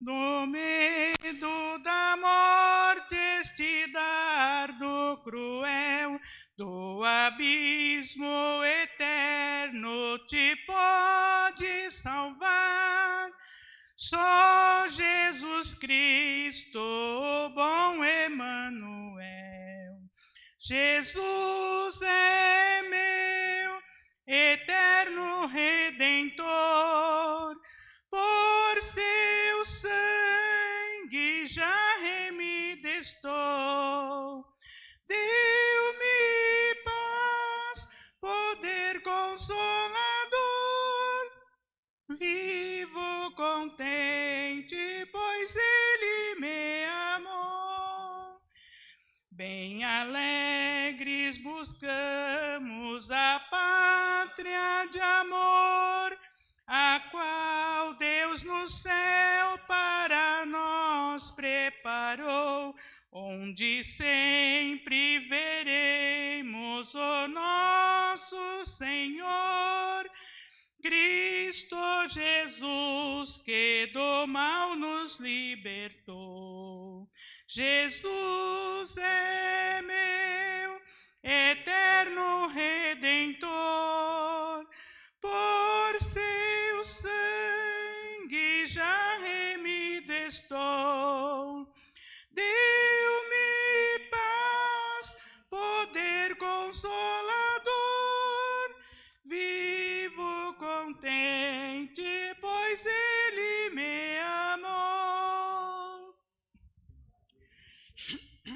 Do medo da morte, este dardo cruel, do abismo eterno te pode salvar. Só Jesus Cristo, o bom Emanuel. Jesus é meu eterno Redentor, por seu sangue já remida estou. Deu-me paz, poder consolador, vivo contente, pois ele me amou. Bem alegres buscamos a pátria de amor, a qual Deus no céu para nós preparou, onde sempre veremos o nosso Senhor, Cristo Jesus, que do mal nos libertou. Jesus é meu eterno Redentor, por seu sangue já remido estou. Deu-me paz, poder consolador, vivo contente, pois ele me amou.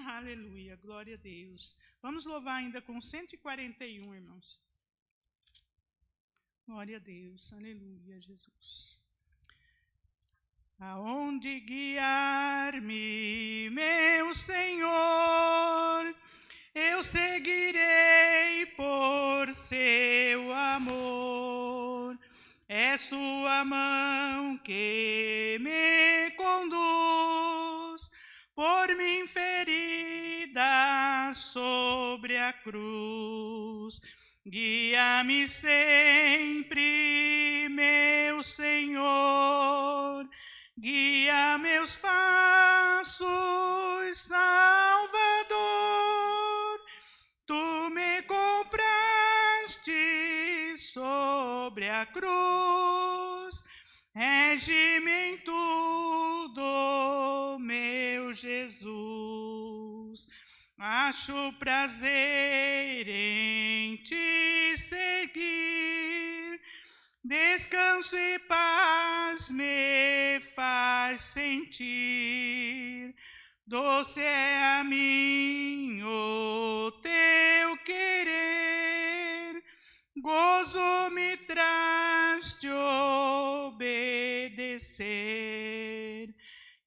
Aleluia, glória a Deus. Vamos louvar ainda com 141, irmãos. Glória a Deus, aleluia, Jesus. Aonde guiar-me, meu Senhor, eu seguirei por seu amor. É sua mão que me conduz, por mim ferida sobre a cruz. Guia-me sempre, meu Senhor, guia meus passos, Salvador. Tu me compraste sobre a cruz, rege-me em tudo, meu Jesus. Acho prazer em te seguir, descanso e paz me faz sentir. Doce é a mim o teu querer, gozo me traz de obedecer.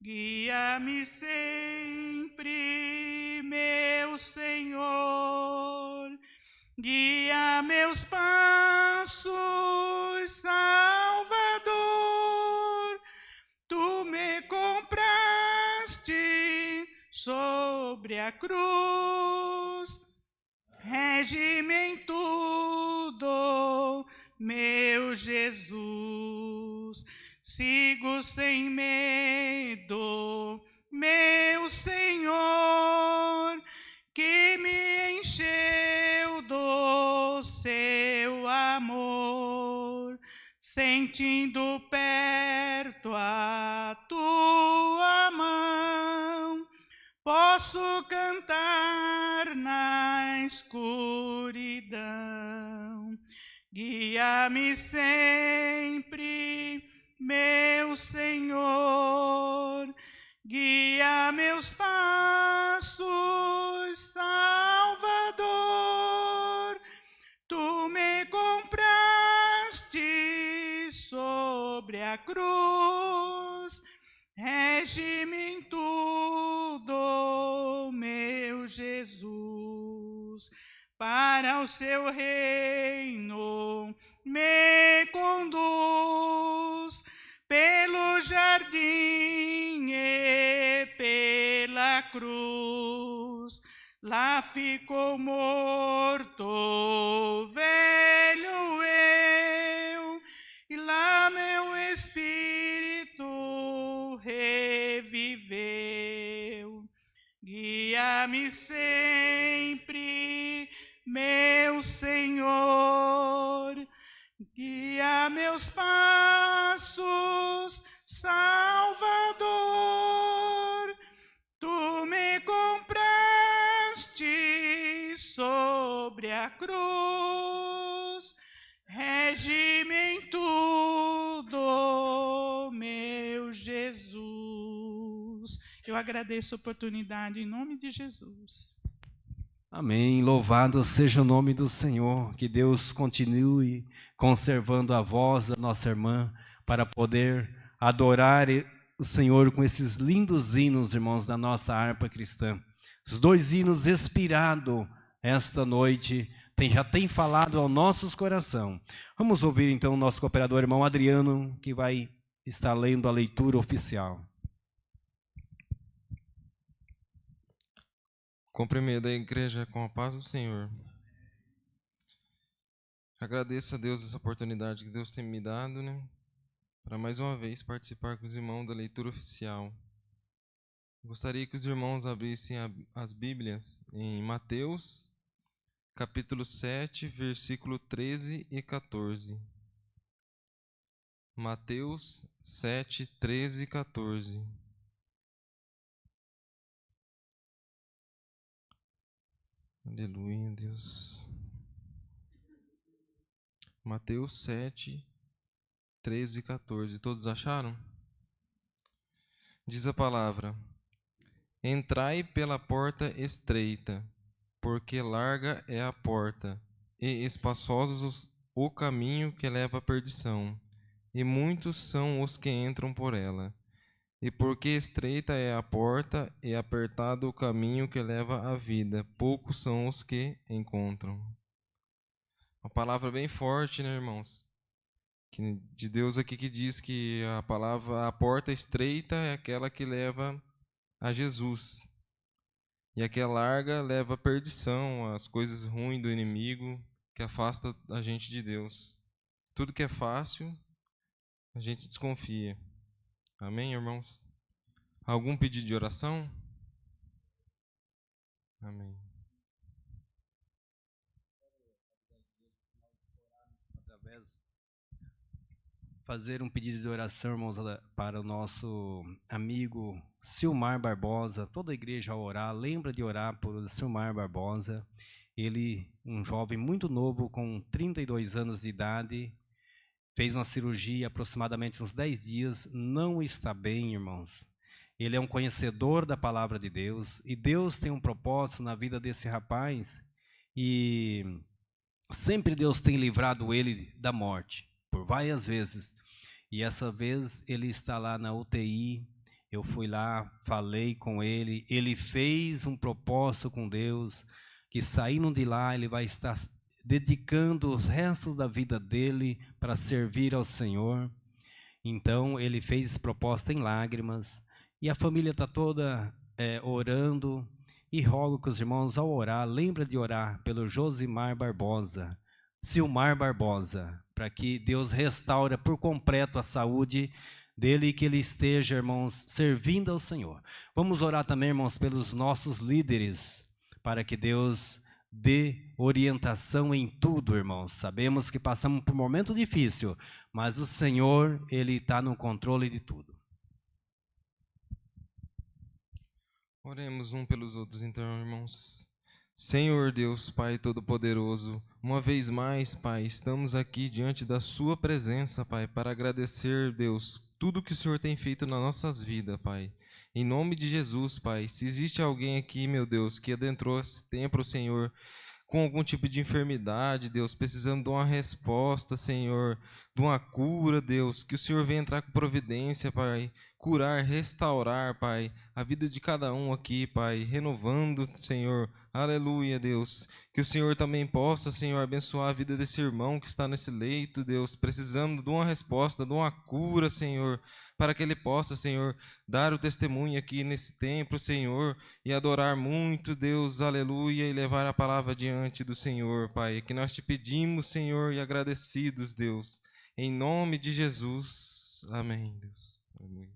Guia-me sempre, meu Senhor, guia meus passos, Salvador. Tu me compraste sobre a cruz, rege-me em tudo, meu Jesus. Sigo sem medo, meu Senhor, que me encheu do seu amor, sentindo perto a tua mão, posso cantar na escuridão. Guia-me sempre, meu Senhor, guia meus passos, Salvador. Tu me compraste sobre a cruz, rege-me em tudo, meu Jesus. Para o seu reino me conduz, pelo jardim e pela cruz. Lá ficou morto velho eu, e lá meu espírito guia-me sempre, meu Senhor, guia meus passos, Salvador. Tu me compraste sobre a cruz, rege-me em tudo, meu Jesus. Eu agradeço a oportunidade em nome de Jesus. Amém. Louvado seja o nome do Senhor. Que Deus continue conservando a voz da nossa irmã para poder adorar o Senhor com esses lindos hinos, irmãos, da nossa harpa cristã. Os 2 hinos inspirados esta noite já tem falado ao nossos coração. Vamos ouvir então o nosso cooperador, irmão Adriano, que vai estar lendo a leitura oficial. Cumprimento a igreja com a paz do Senhor. Agradeço a Deus essa oportunidade que Deus tem me dado, né, para mais uma vez participar com os irmãos da leitura oficial. Gostaria que os irmãos abrissem as Bíblias em Mateus, capítulo 7, versículo 13 e 14. Mateus 7, 13 e 14. Aleluia, Deus. Mateus 7, 13 e 14. Todos acharam? Diz a palavra: Entrai pela porta estreita, porque larga é a porta, e espaçosos o caminho que leva à perdição, e muitos são os que entram por ela. E porque estreita é a porta e apertado o caminho que leva à vida, poucos são os que encontram. Uma palavra bem forte, né, irmãos? De Deus aqui que diz que a porta estreita é aquela que leva a Jesus. E a que é larga leva à perdição, às coisas ruins do inimigo, que afasta a gente de Deus. Tudo que é fácil, a gente desconfia. Amém, irmãos? Algum pedido de oração? Amém. Fazer um pedido de oração, irmãos, para o nosso amigo Silmar Barbosa. Toda a igreja ao orar, lembra de orar por Silmar Barbosa. Ele, um jovem muito novo, com 32 anos de idade, fez uma cirurgia aproximadamente uns 10 dias, não está bem, irmãos. Ele é um conhecedor da palavra de Deus, e Deus tem um propósito na vida desse rapaz, e sempre Deus tem livrado ele da morte, por várias vezes. E essa vez ele está lá na UTI, eu fui lá, falei com ele, ele fez um propósito com Deus, que saindo de lá ele vai estar dedicando os restos da vida dele para servir ao Senhor. Então ele fez esse propósito em lágrimas, e a família está toda orando, e rogo que os irmãos, ao orar, lembra de orar pelo Josimar Barbosa, Silmar Barbosa, para que Deus restaure por completo a saúde dele e que ele esteja, irmãos, servindo ao Senhor. Vamos orar também, irmãos, pelos nossos líderes, para que Deus dê orientação em tudo, irmãos. Sabemos que passamos por um momento difícil, mas o Senhor, Ele está no controle de tudo. Oremos um pelos outros, então, irmãos. Senhor Deus, Pai Todo-Poderoso, uma vez mais, Pai, estamos aqui diante da Sua presença, Pai, para agradecer, Deus, tudo que o Senhor tem feito nas nossas vidas, Pai. Em nome de Jesus, Pai, se existe alguém aqui, meu Deus, que adentrou esse tempo, Senhor, com algum tipo de enfermidade, Deus, precisando de uma resposta, Senhor, de uma cura, Deus, que o Senhor venha entrar com providência, Pai, curar, restaurar, Pai, a vida de cada um aqui, Pai, renovando, Senhor, aleluia, Deus, que o Senhor também possa, Senhor, abençoar a vida desse irmão que está nesse leito, Deus, precisando de uma resposta, de uma cura, Senhor, para que ele possa, Senhor, dar o testemunho aqui nesse templo, Senhor, e adorar muito, Deus, aleluia, e levar a palavra diante do Senhor, Pai, que nós te pedimos, Senhor, e agradecidos, Deus, em nome de Jesus, amém, Deus, aleluia.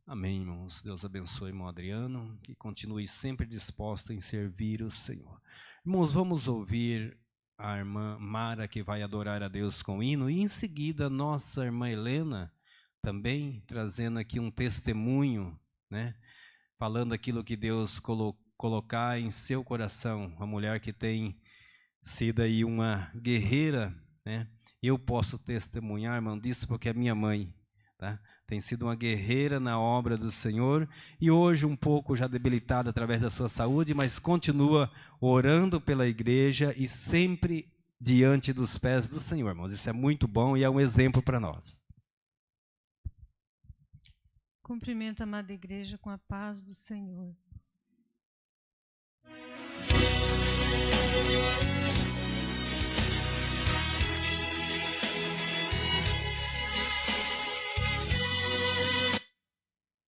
Amém, irmãos. Deus abençoe, irmão Adriano, que continue sempre disposto em servir o Senhor. Irmãos, vamos ouvir a irmã Mara, que vai adorar a Deus com hino, e em seguida nossa irmã Helena, também trazendo aqui um testemunho, né? Falando aquilo que Deus colocar em seu coração. Uma mulher que tem sido aí uma guerreira, né? Eu posso testemunhar, irmão, disso porque é minha mãe, tá? Tem sido uma guerreira na obra do Senhor e hoje um pouco já debilitada através da sua saúde, mas continua orando pela igreja e sempre diante dos pés do Senhor, irmãos. Isso é muito bom e é um exemplo para nós. Cumprimento a amada igreja com a paz do Senhor.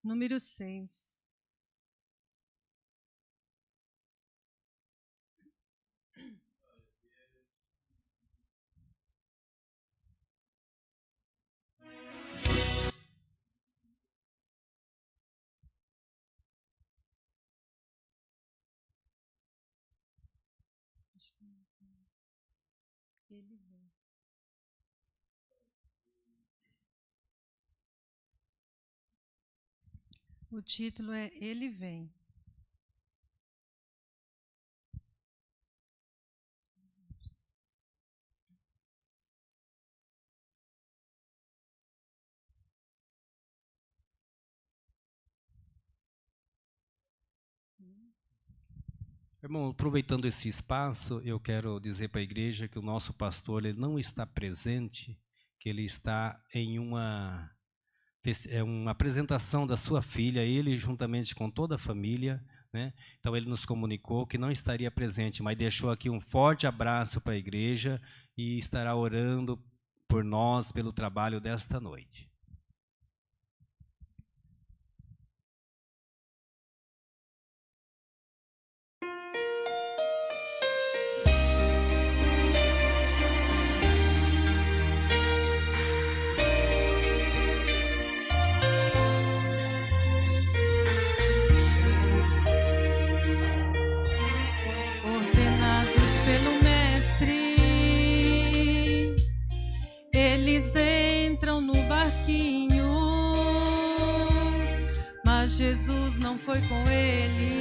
Número 6. Ele vem. O título é Ele Vem. Irmão, aproveitando esse espaço, eu quero dizer para a igreja que o nosso pastor ele não está presente, que ele está em uma apresentação da sua filha, ele juntamente com toda a família, né? Então ele nos comunicou que não estaria presente, mas deixou aqui um forte abraço para a igreja e estará orando por nós, pelo trabalho desta noite. Jesus não foi com eles,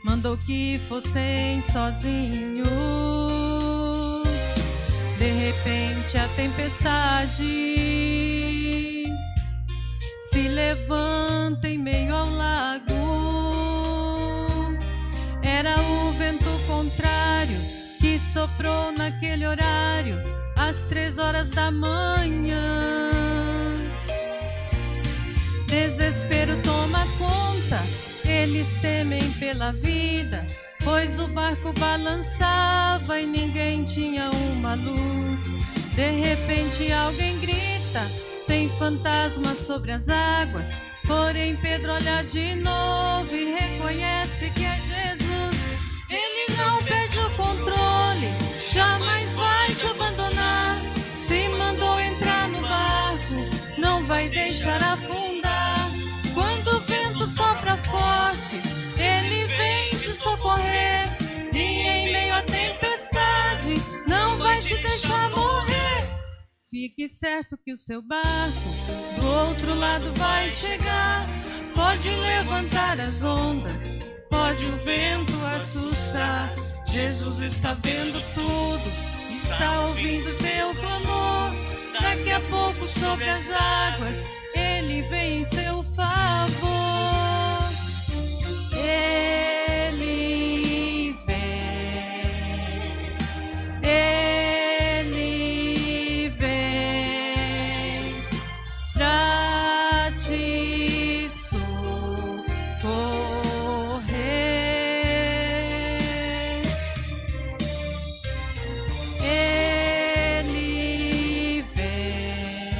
mandou que fossem sozinhos. De repente a tempestade se levanta em meio ao lago. Era o vento contrário que soprou naquele horário, às 3 horas da manhã. Desespero toma conta, eles temem pela vida, pois o barco balançava e ninguém tinha uma luz. De repente alguém grita, tem fantasma sobre as águas. Porém Pedro olha de novo e reconhece que é Jesus. Ele não perde o controle, jamais vai te abandonar. Se mandou entrar no barco, não vai deixar afundar. Quando o vento sopra forte, ele vem te socorrer. E em meio à tempestade, não vai te deixar morrer. Fique certo que o seu barco do outro lado vai chegar. Pode levantar as ondas, pode o vento assustar. Jesus está vendo tudo, está ouvindo seu clamor. Daqui a pouco sobre as águas, ele vem em seu favor. Ele vem, ele vem pra te socorrer. Ele vem,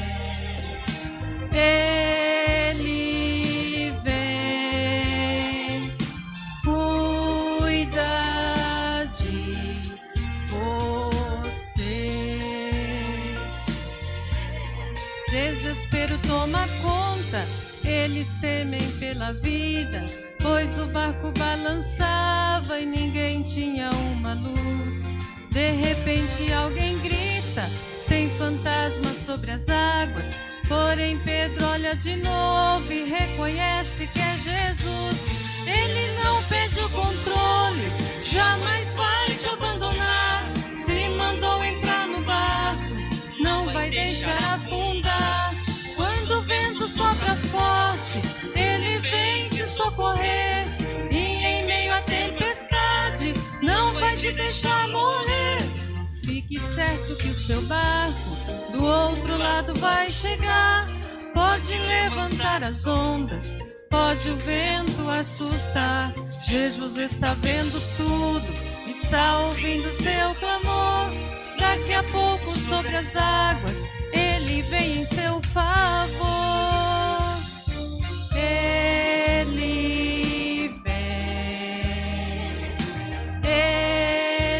ele Desespero toma conta, eles temem pela vida, pois o barco balançava e ninguém tinha uma luz. De repente alguém grita, tem fantasma sobre as águas. Porém Pedro olha de novo e reconhece que é Jesus. Ele não perde o controle, jamais vai te abandonar. Se mandou entrar no barco, não vai deixar afundar. Quando o vento sopra forte, ele vem te socorrer. E em meio à tempestade, não vai te deixar morrer. Fique certo que o seu barco do outro lado vai chegar. Pode levantar as ondas, pode o vento assustar. Jesus está vendo tudo, está ouvindo seu clamor. Daqui a pouco sobre as águas, ele vem em seu favor. Ele vem,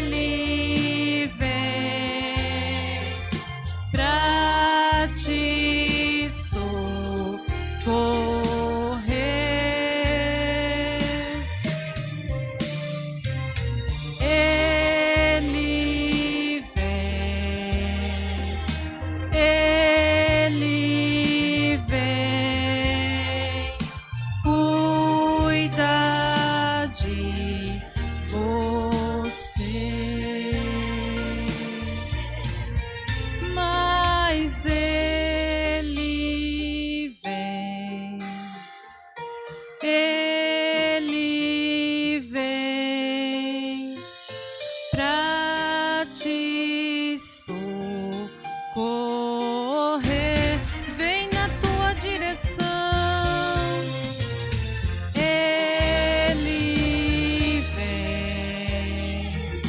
ele vem pra te socorrer. Ele vem, ele vem cuidar de você. Mas ele vem pra te socorrer. Vem na tua direção. Ele vem,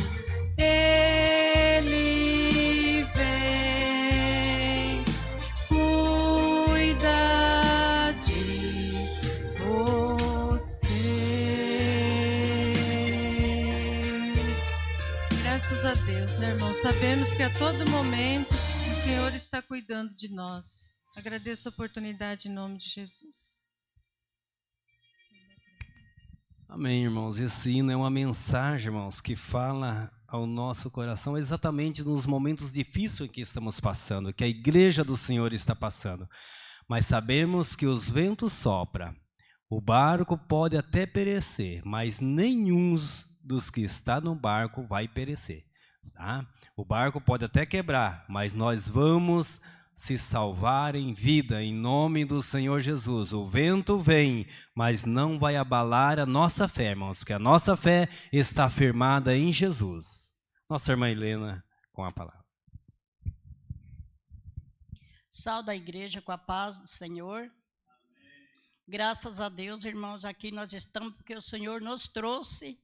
ele vem cuidar de você. Graças a Deus, né, irmão? Sabemos que a todo momento o Senhor está cuidando de nós. Agradeço a oportunidade em nome de Jesus. Amém, irmãos. Esse hino é uma mensagem, irmãos, que fala ao nosso coração exatamente nos momentos difíceis que estamos passando, que a igreja do Senhor está passando. Mas sabemos que os ventos sopram, o barco pode até perecer, mas nenhum dos que está no barco vai perecer. Tá? O barco pode até quebrar, mas nós vamos se salvar em vida, em nome do Senhor Jesus. O vento vem, mas não vai abalar a nossa fé, irmãos, porque a nossa fé está firmada em Jesus. Nossa irmã Helena, com a palavra. Saúde a igreja com a paz do Senhor. Amém. Graças a Deus, irmãos, aqui nós estamos porque o Senhor nos trouxe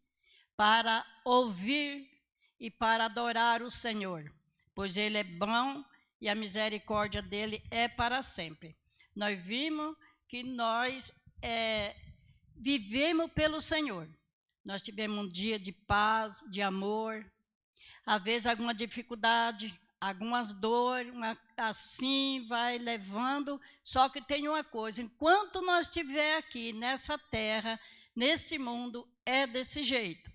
para ouvir e para adorar o Senhor, pois Ele é bom e a misericórdia dele é para sempre. Nós vimos que nós vivemos pelo Senhor. Nós tivemos um dia de paz, de amor, às vezes alguma dificuldade, algumas dores, assim vai levando. Só que tem uma coisa, enquanto nós estiver aqui nessa terra, nesse mundo, é desse jeito.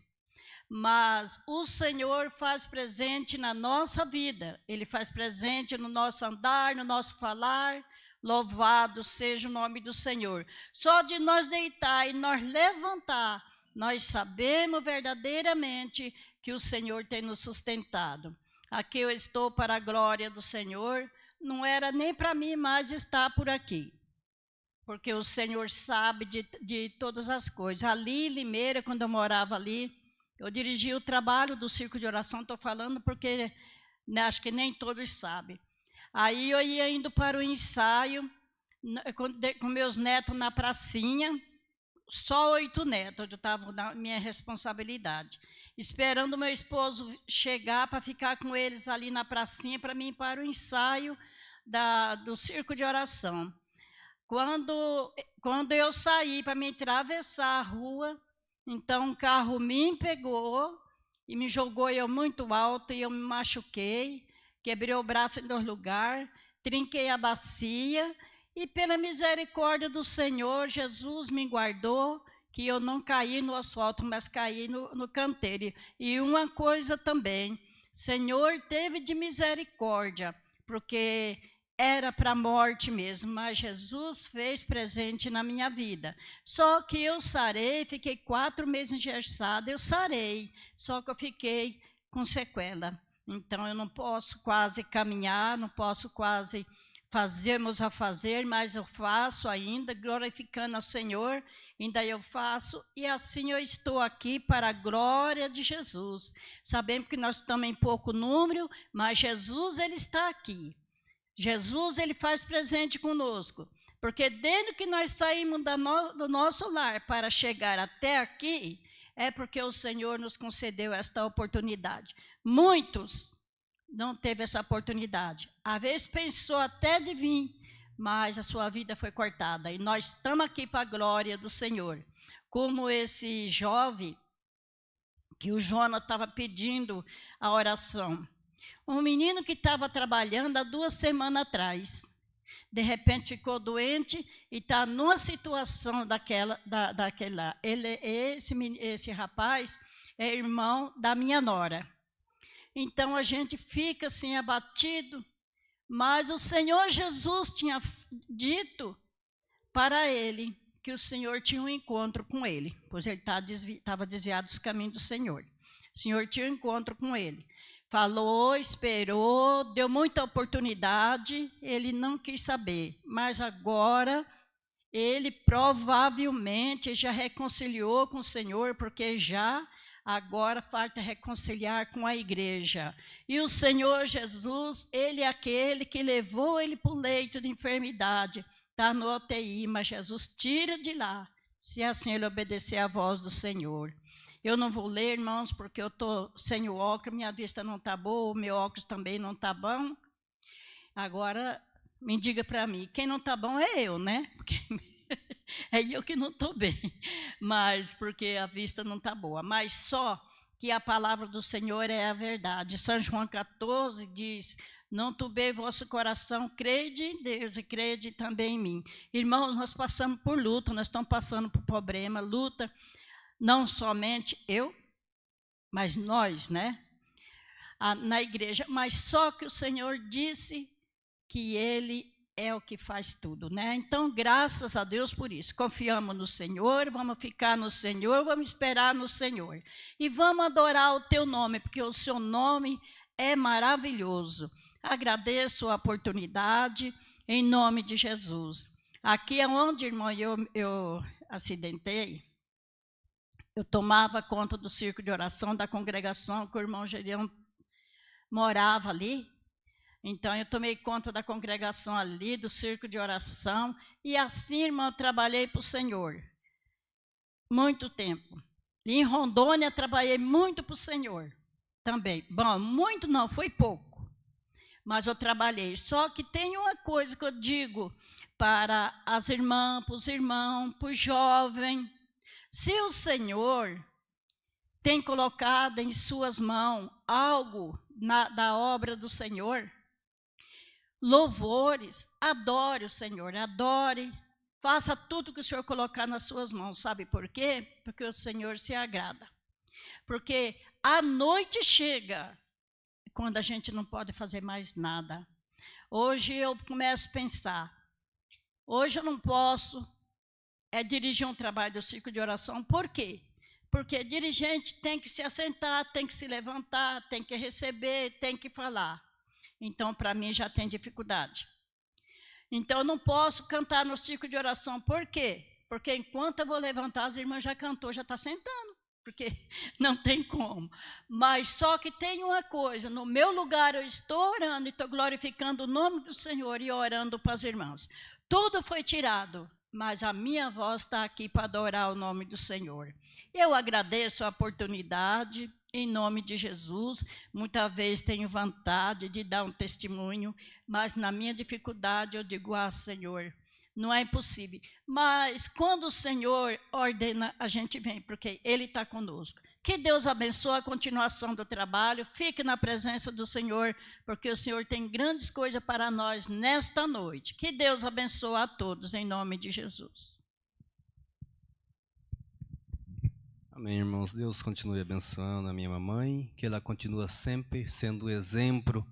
Mas o Senhor faz presente na nossa vida, Ele faz presente no nosso andar, no nosso falar. Louvado seja o nome do Senhor. Só de nós deitar e nós levantar, nós sabemos verdadeiramente que o Senhor tem nos sustentado. Aqui eu estou para a glória do Senhor, não era nem para mim mais estar por aqui, porque o Senhor sabe de todas as coisas. Ali em Limeira, quando eu morava ali, eu dirigi o trabalho do Circo de Oração, estou falando porque acho que nem todos sabem. Aí eu ia indo para o ensaio, com meus netos na pracinha, só 8 netos, eu estava na minha responsabilidade, esperando meu esposo chegar para ficar com eles ali na pracinha, para mim ir para o ensaio do Circo de Oração. Quando eu saí para me atravessar a rua, então um carro me pegou e me jogou eu muito alto e eu me machuquei, quebrei o braço em 2 lugares, trinquei a bacia e pela misericórdia do Senhor, Jesus me guardou, que eu não caí no asfalto, mas caí no canteiro. E uma coisa também, Senhor teve de misericórdia, porque era para a morte mesmo, mas Jesus fez presente na minha vida. Só que eu sarei, fiquei 4 meses engessada, eu sarei, só que eu fiquei com sequela. Então, eu não posso quase caminhar, não posso quase fazermos a fazer, mas eu faço ainda, glorificando ao Senhor, ainda eu faço, e assim eu estou aqui para a glória de Jesus. Sabemos que nós estamos em pouco número, mas Jesus, ele está aqui. Jesus, ele faz presente conosco, porque desde que nós saímos do nosso lar para chegar até aqui, é porque o Senhor nos concedeu esta oportunidade. Muitos não teve essa oportunidade. Às vezes pensou até de vir, mas a sua vida foi cortada. E nós estamos aqui para a glória do Senhor. Como esse jovem, que o Jonas estava pedindo a oração. Um menino que estava trabalhando há 2 semanas atrás. De repente ficou doente e está numa situação daquela. Esse rapaz é irmão da minha nora. Então a gente fica assim abatido, mas o Senhor Jesus tinha dito para ele que o Senhor tinha um encontro com ele, pois ele estava desviado dos caminhos do Senhor. O Senhor tinha um encontro com ele. Falou, esperou, deu muita oportunidade, ele não quis saber, mas agora ele provavelmente já reconciliou com o Senhor, porque já agora falta reconciliar com a igreja. E o Senhor Jesus, ele é aquele que levou ele para o leito de enfermidade, está no UTI, mas Jesus tira de lá, se assim ele obedecer à voz do Senhor. Eu não vou ler, irmãos, porque eu estou sem o óculos, minha vista não está boa, o meu óculos também não está bom. Agora, me diga para mim, quem não está bom é eu, né? Porque é eu que não estou bem, mas porque a vista não está boa. Mas só que a palavra do Senhor é a verdade. São João 14 diz, não turbei vosso coração, crede em Deus e crede também em mim. Irmãos, nós passamos por luta, nós estamos passando por problema, luta, não somente eu, mas nós, né? Na igreja, mas só que o Senhor disse que Ele é o que faz tudo, né? Então, graças a Deus por isso. Confiamos no Senhor, vamos ficar no Senhor, vamos esperar no Senhor. E vamos adorar o Teu nome, porque o Seu nome é maravilhoso. Agradeço a oportunidade, em nome de Jesus. Aqui é onde, irmão, eu acidentei. Eu tomava conta do círculo de oração da congregação, que o irmão Gerião morava ali. Então, eu tomei conta da congregação ali, do círculo de oração, e assim, irmão, eu trabalhei para o Senhor. Muito tempo. E em Rondônia, trabalhei muito para o Senhor também. Bom, muito não, foi pouco, mas eu trabalhei. Só que tem uma coisa que eu digo para as irmãs, para os irmãos, para os jovens. Se o Senhor tem colocado em suas mãos algo da obra do Senhor, louvores, adore o Senhor, adore, faça tudo que o Senhor colocar nas suas mãos. Sabe por quê? Porque o Senhor se agrada. Porque a noite chega quando a gente não pode fazer mais nada. Hoje eu começo a pensar, hoje eu não posso dirigir um trabalho do círculo de oração. Por quê? Porque dirigente tem que se assentar, tem que se levantar, tem que receber, tem que falar. Então, para mim, já tem dificuldade. Então, eu não posso cantar no círculo de oração. Por quê? Porque enquanto eu vou levantar, as irmãs já cantou, já está sentando. Porque não tem como. Mas só que tem uma coisa, no meu lugar eu estou orando e estou glorificando o nome do Senhor e orando para as irmãs. Tudo foi tirado, mas a minha voz está aqui para adorar o nome do Senhor. Eu agradeço a oportunidade, em nome de Jesus. Muitas vezes tenho vontade de dar um testemunho, mas na minha dificuldade eu digo, Senhor, não é impossível. Mas quando o Senhor ordena, a gente vem, porque Ele está conosco. Que Deus abençoe a continuação do trabalho. Fique na presença do Senhor, porque o Senhor tem grandes coisas para nós nesta noite. Que Deus abençoe a todos, em nome de Jesus. Amém, irmãos. Deus continue abençoando a minha mamãe, que ela continua sempre sendo exemplo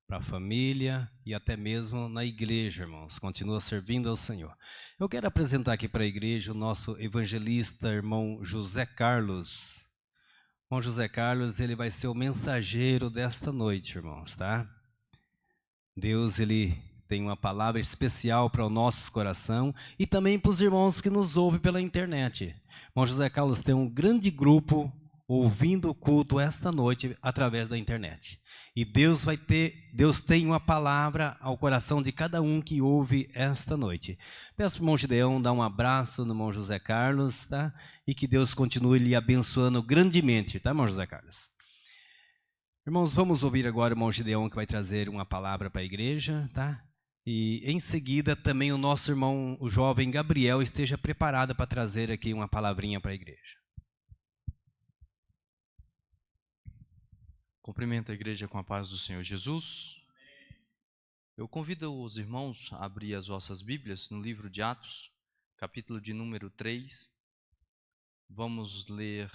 para a família e até mesmo na igreja, irmãos. Continua servindo ao Senhor. Eu quero apresentar aqui para a igreja o nosso evangelista, irmão José Carlos. Irmão José Carlos, ele vai ser o mensageiro desta noite, irmãos, tá? Deus, ele tem uma palavra especial para o nosso coração e também para os irmãos que nos ouvem pela internet. Irmão José Carlos tem um grande grupo ouvindo o culto esta noite através da internet. E Deus tem uma palavra ao coração de cada um que ouve esta noite. Peço para o irmão Gideão dar um abraço no irmão José Carlos, tá? E que Deus continue lhe abençoando grandemente, tá, irmão José Carlos? Irmãos, vamos ouvir agora o irmão Gideão, que vai trazer uma palavra para a igreja, tá? E em seguida também o nosso irmão, o jovem Gabriel, esteja preparado para trazer aqui uma palavrinha para a igreja. Cumprimento a igreja com a paz do Senhor Jesus. Eu convido os irmãos a abrir as vossas Bíblias no livro de Atos, capítulo de número 3. Vamos ler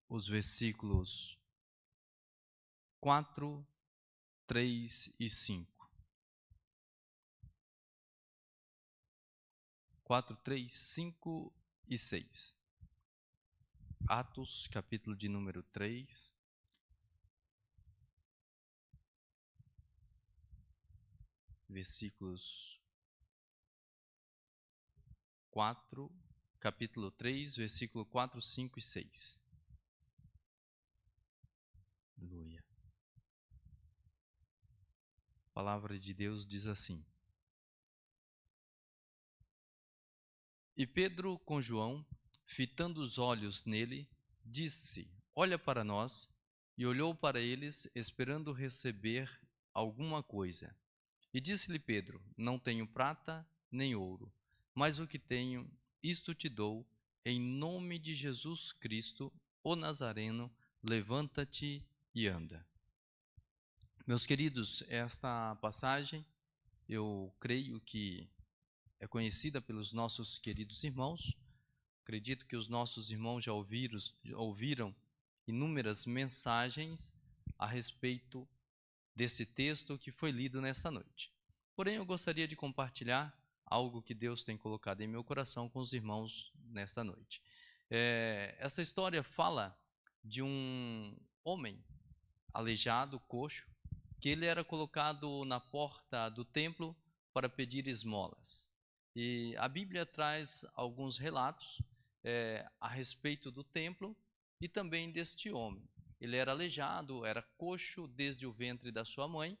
os versículos 4, 3 e 5. 4, 3, 5 e 6. Atos, capítulo de número 3. Versículos 4, capítulo 3, versículo 4, 5 e 6. Aleluia. A palavra de Deus diz assim: E Pedro com João, fitando os olhos nele, disse: Olha para nós. E olhou para eles, esperando receber alguma coisa. E disse-lhe Pedro: Não tenho prata nem ouro, mas o que tenho, isto te dou. Em nome de Jesus Cristo, o Nazareno, levanta-te e anda. Meus queridos, esta passagem, eu creio que é conhecida pelos nossos queridos irmãos. Acredito que os nossos irmãos já ouviram inúmeras mensagens a respeito desse texto que foi lido nesta noite. Porém, eu gostaria de compartilhar algo que Deus tem colocado em meu coração com os irmãos nesta noite. Essa história fala de um homem aleijado, coxo, que ele era colocado na porta do templo para pedir esmolas. E a Bíblia traz alguns relatos a respeito do templo e também deste homem. Ele era aleijado, era coxo desde o ventre da sua mãe,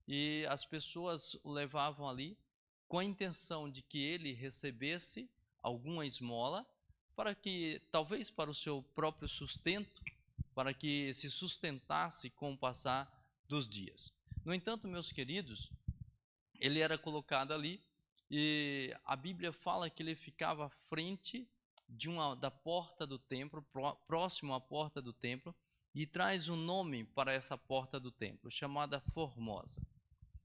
e as pessoas o levavam ali com a intenção de que ele recebesse alguma esmola, para que, talvez para o seu próprio sustento, para que se sustentasse com o passar dos dias. No entanto, meus queridos, ele era colocado ali, e a Bíblia fala que ele ficava à frente da porta do templo, próximo à porta do templo, e traz um nome para essa porta do templo, chamada Formosa.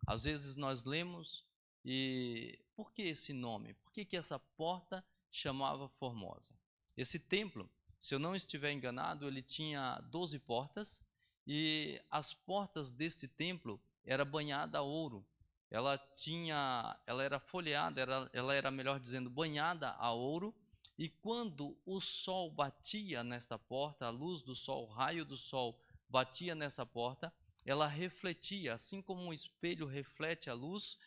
Às vezes nós lemos, e por que esse nome? Por que essa porta chamava Formosa? Esse templo, se eu não estiver enganado, ele tinha 12 portas, e as portas deste templo eram banhadas a ouro. Ela era folheada, ela era, melhor dizendo, banhada a ouro. E quando o sol batia nesta porta, a luz do sol, o raio do sol batia nessa porta, ela refletia, assim como um espelho reflete a luz,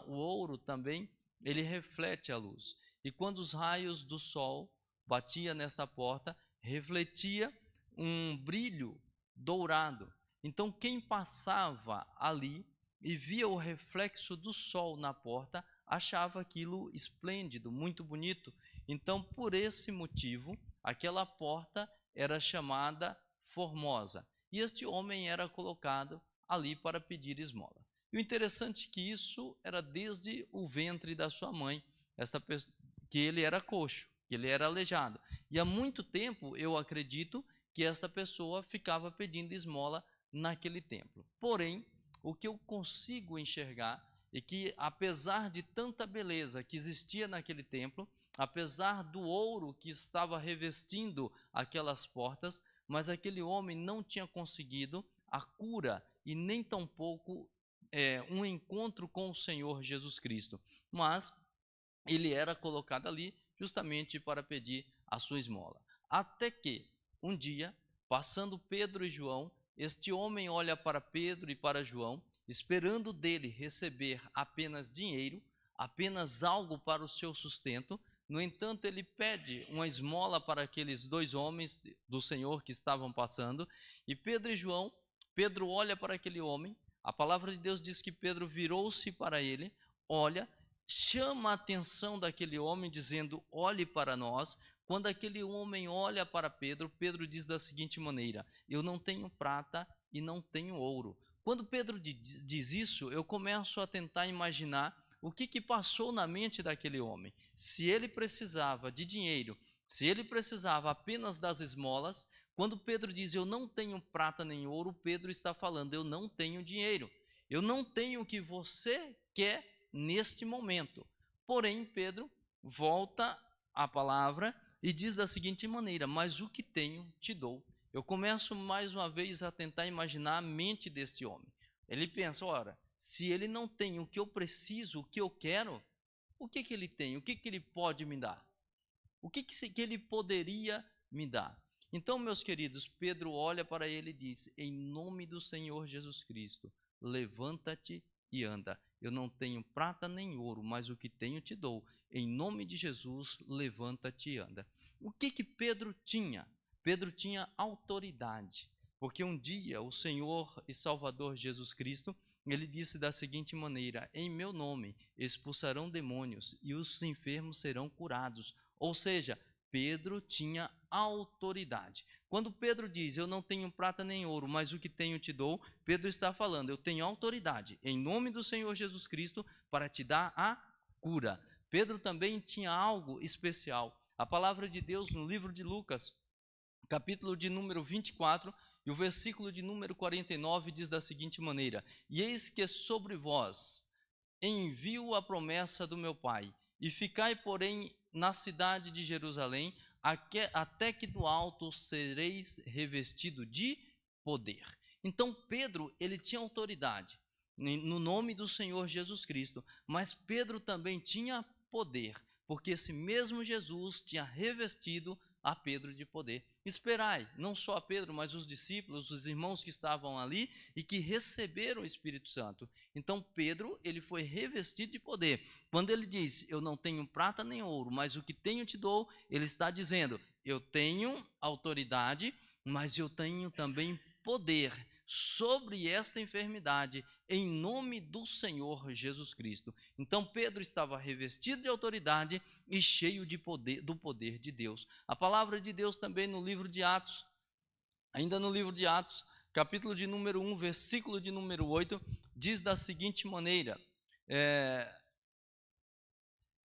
o ouro também, ele reflete a luz. E quando os raios do sol batiam nesta porta, refletia um brilho dourado. Então quem passava ali e via o reflexo do sol na porta, achava aquilo esplêndido, muito bonito. Então, por esse motivo, aquela porta era chamada Formosa. E este homem era colocado ali para pedir esmola. E o interessante é que isso era desde o ventre da sua mãe, que ele era coxo, que ele era aleijado. E há muito tempo, eu acredito, que esta pessoa ficava pedindo esmola naquele templo. Porém, o que eu consigo enxergar é que, apesar de tanta beleza que existia naquele templo, apesar do ouro que estava revestindo aquelas portas, mas aquele homem não tinha conseguido a cura e nem tampouco um encontro com o Senhor Jesus Cristo. Mas ele era colocado ali justamente para pedir a sua esmola. Até que, um dia, passando Pedro e João, este homem olha para Pedro e para João, esperando dele receber apenas dinheiro, apenas algo para o seu sustento. No entanto, ele pede uma esmola para aqueles dois homens do Senhor que estavam passando. E Pedro e João, Pedro olha para aquele homem, a palavra de Deus diz que Pedro virou-se para ele, olha, chama a atenção daquele homem dizendo, olhe para nós. Quando aquele homem olha para Pedro, Pedro diz da seguinte maneira, eu não tenho prata e não tenho ouro. Quando Pedro diz isso, eu começo a tentar imaginar o que passou na mente daquele homem. Se ele precisava de dinheiro, se ele precisava apenas das esmolas, quando Pedro diz, eu não tenho prata nem ouro, Pedro está falando, eu não tenho dinheiro. Eu não tenho o que você quer neste momento. Porém, Pedro volta à palavra e diz da seguinte maneira, mas o que tenho te dou. Eu começo mais uma vez a tentar imaginar a mente deste homem. Ele pensa, ora, se ele não tem o que eu preciso, o que eu quero, o que ele tem? O que ele pode me dar? O que ele poderia me dar? Então, meus queridos, Pedro olha para ele e diz, em nome do Senhor Jesus Cristo, levanta-te e anda. Eu não tenho prata nem ouro, mas o que tenho te dou. Em nome de Jesus, levanta-te e anda. O que Pedro tinha? Pedro tinha autoridade, porque um dia o Senhor e Salvador Jesus Cristo, ele disse da seguinte maneira, em meu nome expulsarão demônios e os enfermos serão curados. Ou seja, Pedro tinha autoridade. Quando Pedro diz, eu não tenho prata nem ouro, mas o que tenho te dou, Pedro está falando, eu tenho autoridade, em nome do Senhor Jesus Cristo, para te dar a cura. Pedro também tinha algo especial. A palavra de Deus no livro de Lucas, capítulo de número 24, e o versículo de número 49 diz da seguinte maneira, e eis que sobre vós envio a promessa do meu Pai, e ficai, porém, na cidade de Jerusalém, até que do alto sereis revestido de poder. Então Pedro, ele tinha autoridade no nome do Senhor Jesus Cristo, mas Pedro também tinha poder, porque esse mesmo Jesus tinha revestido a Pedro de poder. Esperai, não só a Pedro, mas os discípulos, os irmãos que estavam ali e que receberam o Espírito Santo. Então Pedro, ele foi revestido de poder. Quando ele diz, eu não tenho prata nem ouro, mas o que tenho te dou, ele está dizendo, eu tenho autoridade, mas eu tenho também poder sobre esta enfermidade, em nome do Senhor Jesus Cristo. Então Pedro estava revestido de autoridade e cheio de poder, do poder de Deus. A palavra de Deus também no livro de Atos, ainda no livro de Atos, capítulo de número 1, versículo de número 8, diz da seguinte maneira,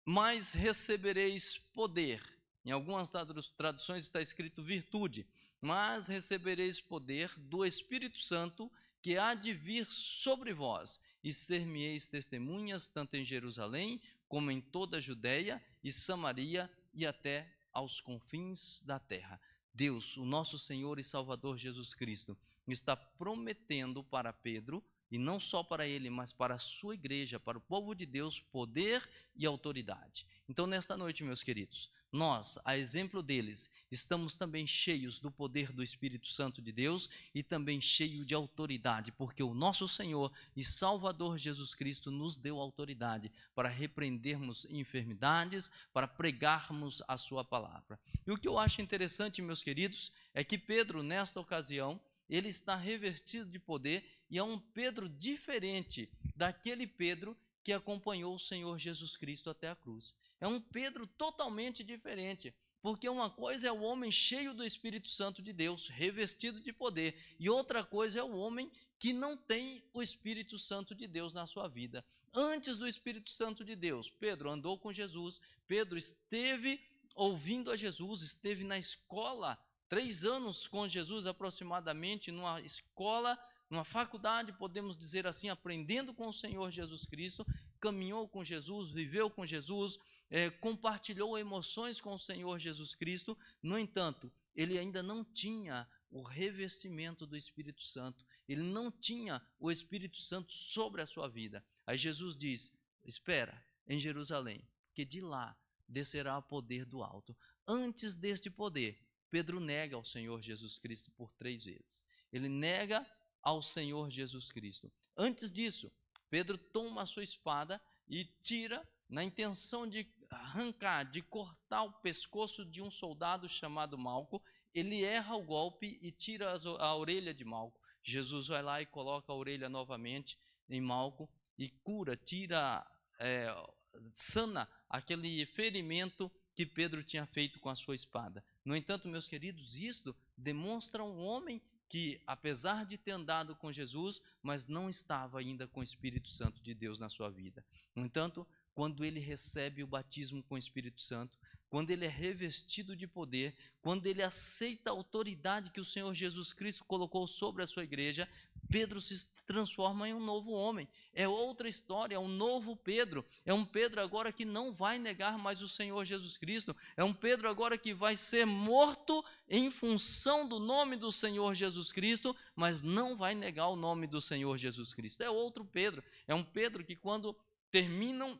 mas recebereis poder. Em algumas traduções está escrito virtude, mas recebereis poder do Espírito Santo que há de vir sobre vós, e ser-me-eis testemunhas tanto em Jerusalém, como em toda a Judeia e Samaria e até aos confins da terra. Deus, o nosso Senhor e Salvador Jesus Cristo, está prometendo para Pedro, e não só para ele, mas para a sua igreja, para o povo de Deus, poder e autoridade. Então, nesta noite, meus queridos, nós, a exemplo deles, estamos também cheios do poder do Espírito Santo de Deus e também cheio de autoridade, porque o nosso Senhor e Salvador Jesus Cristo nos deu autoridade para repreendermos enfermidades, para pregarmos a sua palavra. E o que eu acho interessante, meus queridos, é que Pedro, nesta ocasião, ele está revestido de poder e é um Pedro diferente daquele Pedro que acompanhou o Senhor Jesus Cristo até a cruz. É um Pedro totalmente diferente, porque uma coisa é o homem cheio do Espírito Santo de Deus, revestido de poder, e outra coisa é o homem que não tem o Espírito Santo de Deus na sua vida. Antes do Espírito Santo de Deus, Pedro andou com Jesus, Pedro esteve ouvindo a Jesus, esteve na escola 3 anos com Jesus aproximadamente, numa escola, numa faculdade, podemos dizer assim, aprendendo com o Senhor Jesus Cristo, caminhou com Jesus, viveu com Jesus, compartilhou emoções com o Senhor Jesus Cristo. No entanto, ele ainda não tinha o revestimento do Espírito Santo, ele não tinha o Espírito Santo sobre a sua vida. Aí Jesus diz: espera em Jerusalém, porque de lá descerá o poder do alto. Antes deste poder, Pedro nega ao Senhor Jesus Cristo por 3 vezes. Ele nega ao Senhor Jesus Cristo. Antes disso, Pedro toma a sua espada e tira, na intenção de arrancar, de cortar o pescoço de um soldado chamado Malco. Ele erra o golpe e tira a orelha de Malco. Jesus vai lá e coloca a orelha novamente em Malco e cura, sana aquele ferimento que Pedro tinha feito com a sua espada. No entanto, meus queridos, isto demonstra um homem que, apesar de ter andado com Jesus, mas não estava ainda com o Espírito Santo de Deus na sua vida. No entanto, quando ele recebe o batismo com o Espírito Santo, quando ele é revestido de poder, quando ele aceita a autoridade que o Senhor Jesus Cristo colocou sobre a sua igreja, Pedro se transforma em um novo homem. É outra história, é um novo Pedro. É um Pedro agora que não vai negar mais o Senhor Jesus Cristo. É um Pedro agora que vai ser morto em função do nome do Senhor Jesus Cristo, mas não vai negar o nome do Senhor Jesus Cristo. É outro Pedro. É um Pedro que, quando terminam,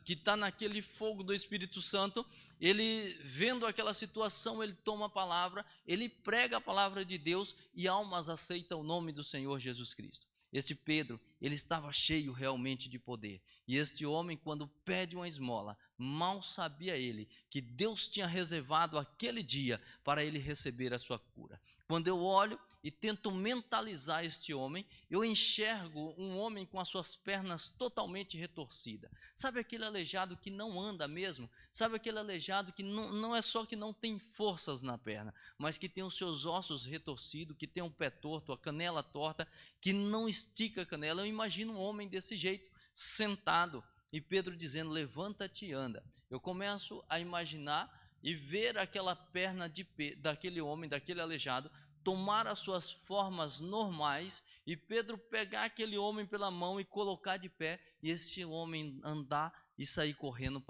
que está naquele fogo do Espírito Santo, ele, vendo aquela situação, ele toma a palavra, ele prega a palavra de Deus e almas aceitam o nome do Senhor Jesus Cristo. Este Pedro, ele estava cheio realmente de poder. E este homem, quando pede uma esmola, mal sabia ele que Deus tinha reservado aquele dia para ele receber a sua cura. Quando eu olho e tento mentalizar este homem, eu enxergo um homem com as suas pernas totalmente retorcidas. Sabe aquele aleijado que não anda mesmo? Sabe aquele aleijado que não é só que não tem forças na perna, mas que tem os seus ossos retorcidos, que tem um pé torto, a canela torta, que não estica a canela. Eu imagino um homem desse jeito, sentado, e Pedro dizendo: levanta-te e anda. Eu começo a imaginar e ver aquela perna daquele homem, daquele aleijado, tomar as suas formas normais, e Pedro pegar aquele homem pela mão e colocar de pé, e esse homem andar e sair correndo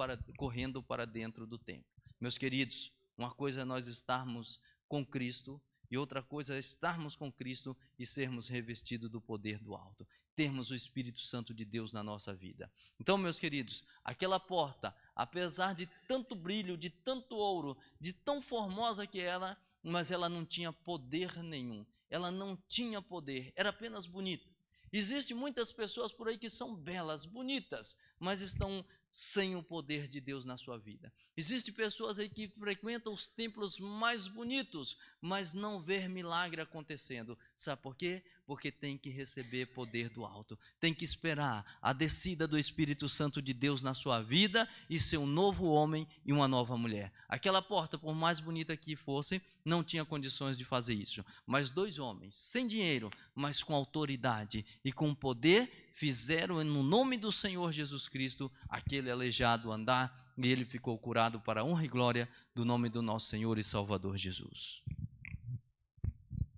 para dentro do templo. Meus queridos, uma coisa é nós estarmos com Cristo, e outra coisa é estarmos com Cristo e sermos revestidos do poder do alto, termos o Espírito Santo de Deus na nossa vida. Então, meus queridos, aquela porta, apesar de tanto brilho, de tanto ouro, de tão formosa que era, mas ela não tinha poder nenhum. Ela não tinha poder, era apenas bonita. Existem muitas pessoas por aí que são belas, bonitas, mas estão sem o poder de Deus na sua vida. Existem pessoas aí que frequentam os templos mais bonitos, mas não vê milagre acontecendo. Sabe por quê? Porque tem que receber poder do alto. Tem que esperar a descida do Espírito Santo de Deus na sua vida e ser um novo homem e uma nova mulher. Aquela porta, por mais bonita que fosse, não tinha condições de fazer isso. Mas 2 homens, sem dinheiro, mas com autoridade e com poder, fizeram no nome do Senhor Jesus Cristo aquele aleijado andar, e ele ficou curado para a honra e glória do nome do nosso Senhor e Salvador Jesus.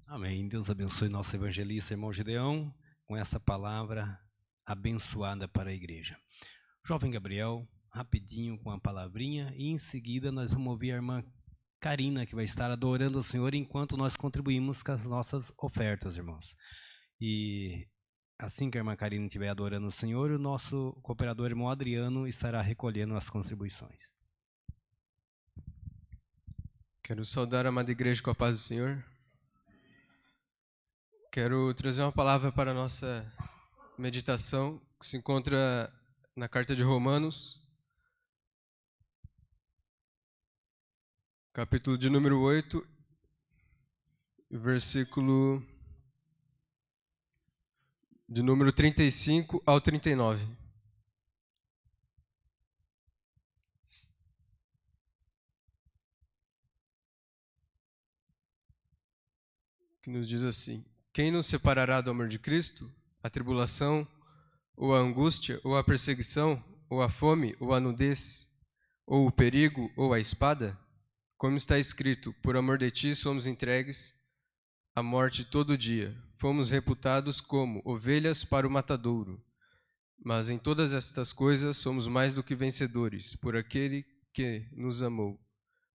Amém. Deus abençoe nosso evangelista, irmão Gideão, com essa palavra abençoada para a igreja. Jovem Gabriel, rapidinho com a palavrinha, e em seguida nós vamos ouvir a irmã Karina, que vai estar adorando o Senhor enquanto nós contribuímos com as nossas ofertas, irmãos. E assim que a irmã Karina estiver adorando o Senhor, o nosso cooperador, irmão Adriano, estará recolhendo as contribuições. Quero saudar a amada igreja com a paz do Senhor. Quero trazer uma palavra para a nossa meditação, que se encontra na carta de Romanos, capítulo de número 8, versículo de número 35 ao 39. Que nos diz assim: quem nos separará do amor de Cristo? A tribulação, ou a angústia, ou a perseguição, ou a fome, ou a nudez, ou o perigo, ou a espada? Como está escrito, por amor de ti somos entregues à morte todo dia. Fomos reputados como ovelhas para o matadouro. Mas em todas estas coisas somos mais do que vencedores, por aquele que nos amou.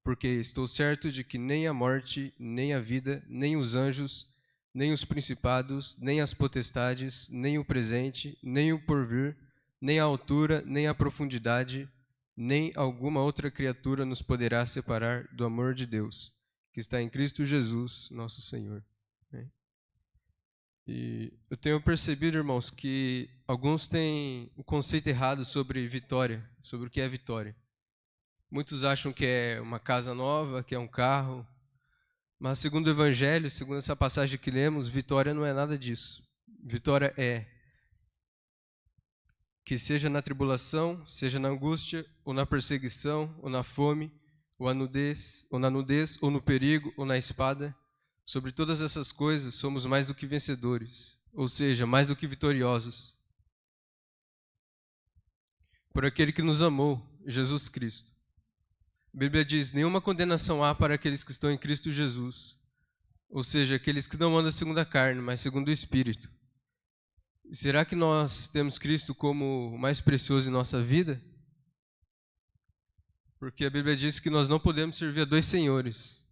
Porque estou certo de que nem a morte, nem a vida, nem os anjos, nem os principados, nem as potestades, nem o presente, nem o porvir, nem a altura, nem a profundidade, nem alguma outra criatura nos poderá separar do amor de Deus, que está em Cristo Jesus, nosso Senhor. E eu tenho percebido, irmãos, que alguns têm o conceito errado sobre vitória, sobre o que é vitória. Muitos acham que é uma casa nova, que é um carro, mas segundo o Evangelho, segundo essa passagem que lemos, vitória não é nada disso. Vitória é que seja na tribulação, seja na angústia, ou na perseguição, ou na fome, ou na nudez, ou no perigo, ou na espada, sobre todas essas coisas somos mais do que vencedores, ou seja, mais do que vitoriosos. Por aquele que nos amou, Jesus Cristo. A Bíblia diz, nenhuma condenação há para aqueles que estão em Cristo Jesus, ou seja, aqueles que não andam segundo a carne, mas segundo o Espírito. E será que nós temos Cristo como o mais precioso em nossa vida? Porque a Bíblia diz que nós não podemos servir a dois senhores.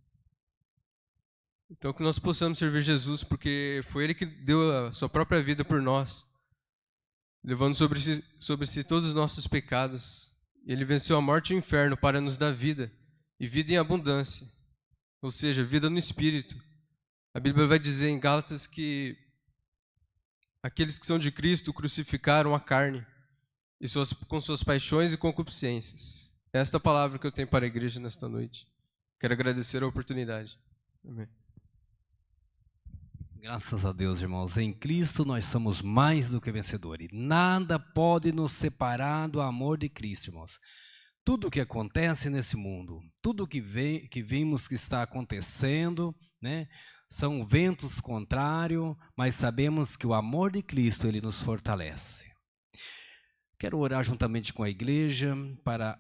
Então que nós possamos servir Jesus, porque foi Ele que deu a sua própria vida por nós, levando sobre si todos os nossos pecados. Ele venceu a morte e o inferno para nos dar vida, e vida em abundância, ou seja, vida no Espírito. A Bíblia vai dizer em Gálatas que aqueles que são de Cristo crucificaram a carne com suas paixões e concupiscências. É esta palavra que eu tenho para a igreja nesta noite. Quero agradecer a oportunidade. Amém. Graças a Deus, irmãos. Em Cristo nós somos mais do que vencedores. Nada pode nos separar do amor de Cristo, irmãos. Tudo o que acontece nesse mundo, tudo que vimos que está acontecendo, né, são ventos contrários, mas sabemos que o amor de Cristo, ele nos fortalece. Quero orar juntamente com a igreja para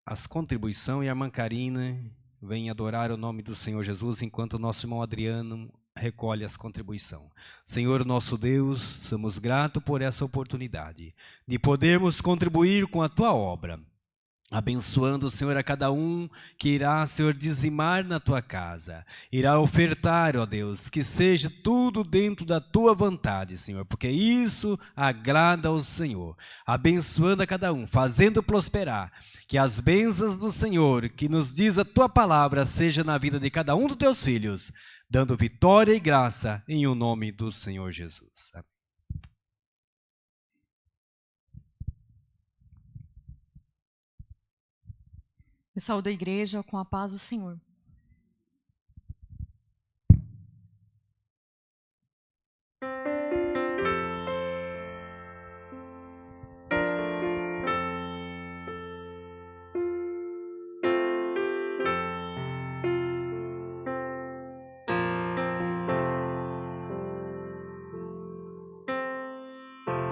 as contribuições, e a irmã Karina vem adorar o nome do Senhor Jesus, enquanto o nosso irmão Adriano recolhe as contribuições. Senhor nosso Deus, somos gratos por essa oportunidade de podermos contribuir com a Tua obra, abençoando, Senhor, a cada um que irá, Senhor, dizimar na Tua casa, irá ofertar, ó Deus, que seja tudo dentro da Tua vontade, Senhor, porque isso agrada ao Senhor, abençoando a cada um, fazendo prosperar, que as bênçãos do Senhor, que nos diz a Tua palavra, seja na vida de cada um dos Teus filhos, dando vitória e graça em o nome do Senhor Jesus. Amém. Eu saúdo a igreja com a paz do Senhor.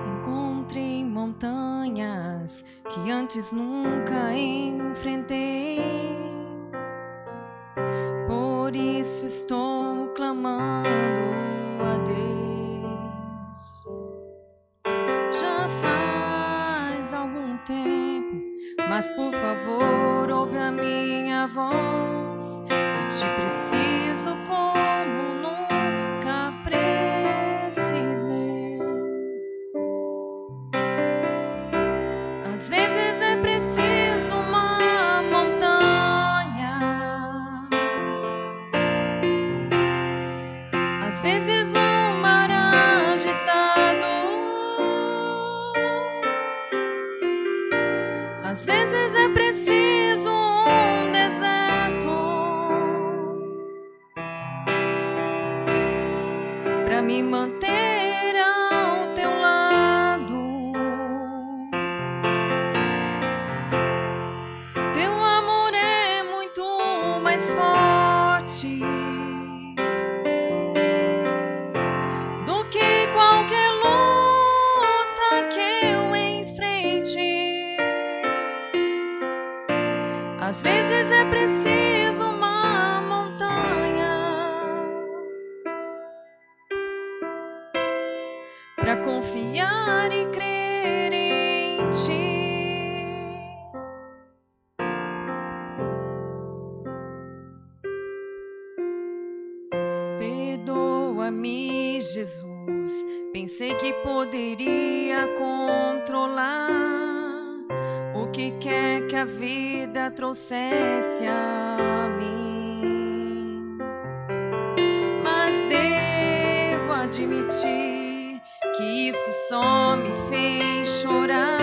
Encontrei montanhas que antes nunca enfrentei, por isso estou clamando a Deus. Já faz algum tempo, mas por favor ouve a minha voz. Eu te preciso como nunca precisei. Às vezes é preciso uma montanha, às vezes um mar agitado, às vezes é preciso um deserto para me manter ao teu lado. Teu amor é muito mais forte do que qualquer luta que eu enfrente. Às vezes é preciso uma temi Jesus, pensei que poderia controlar o que quer que a vida trouxesse a mim. Mas devo admitir que isso só me fez chorar.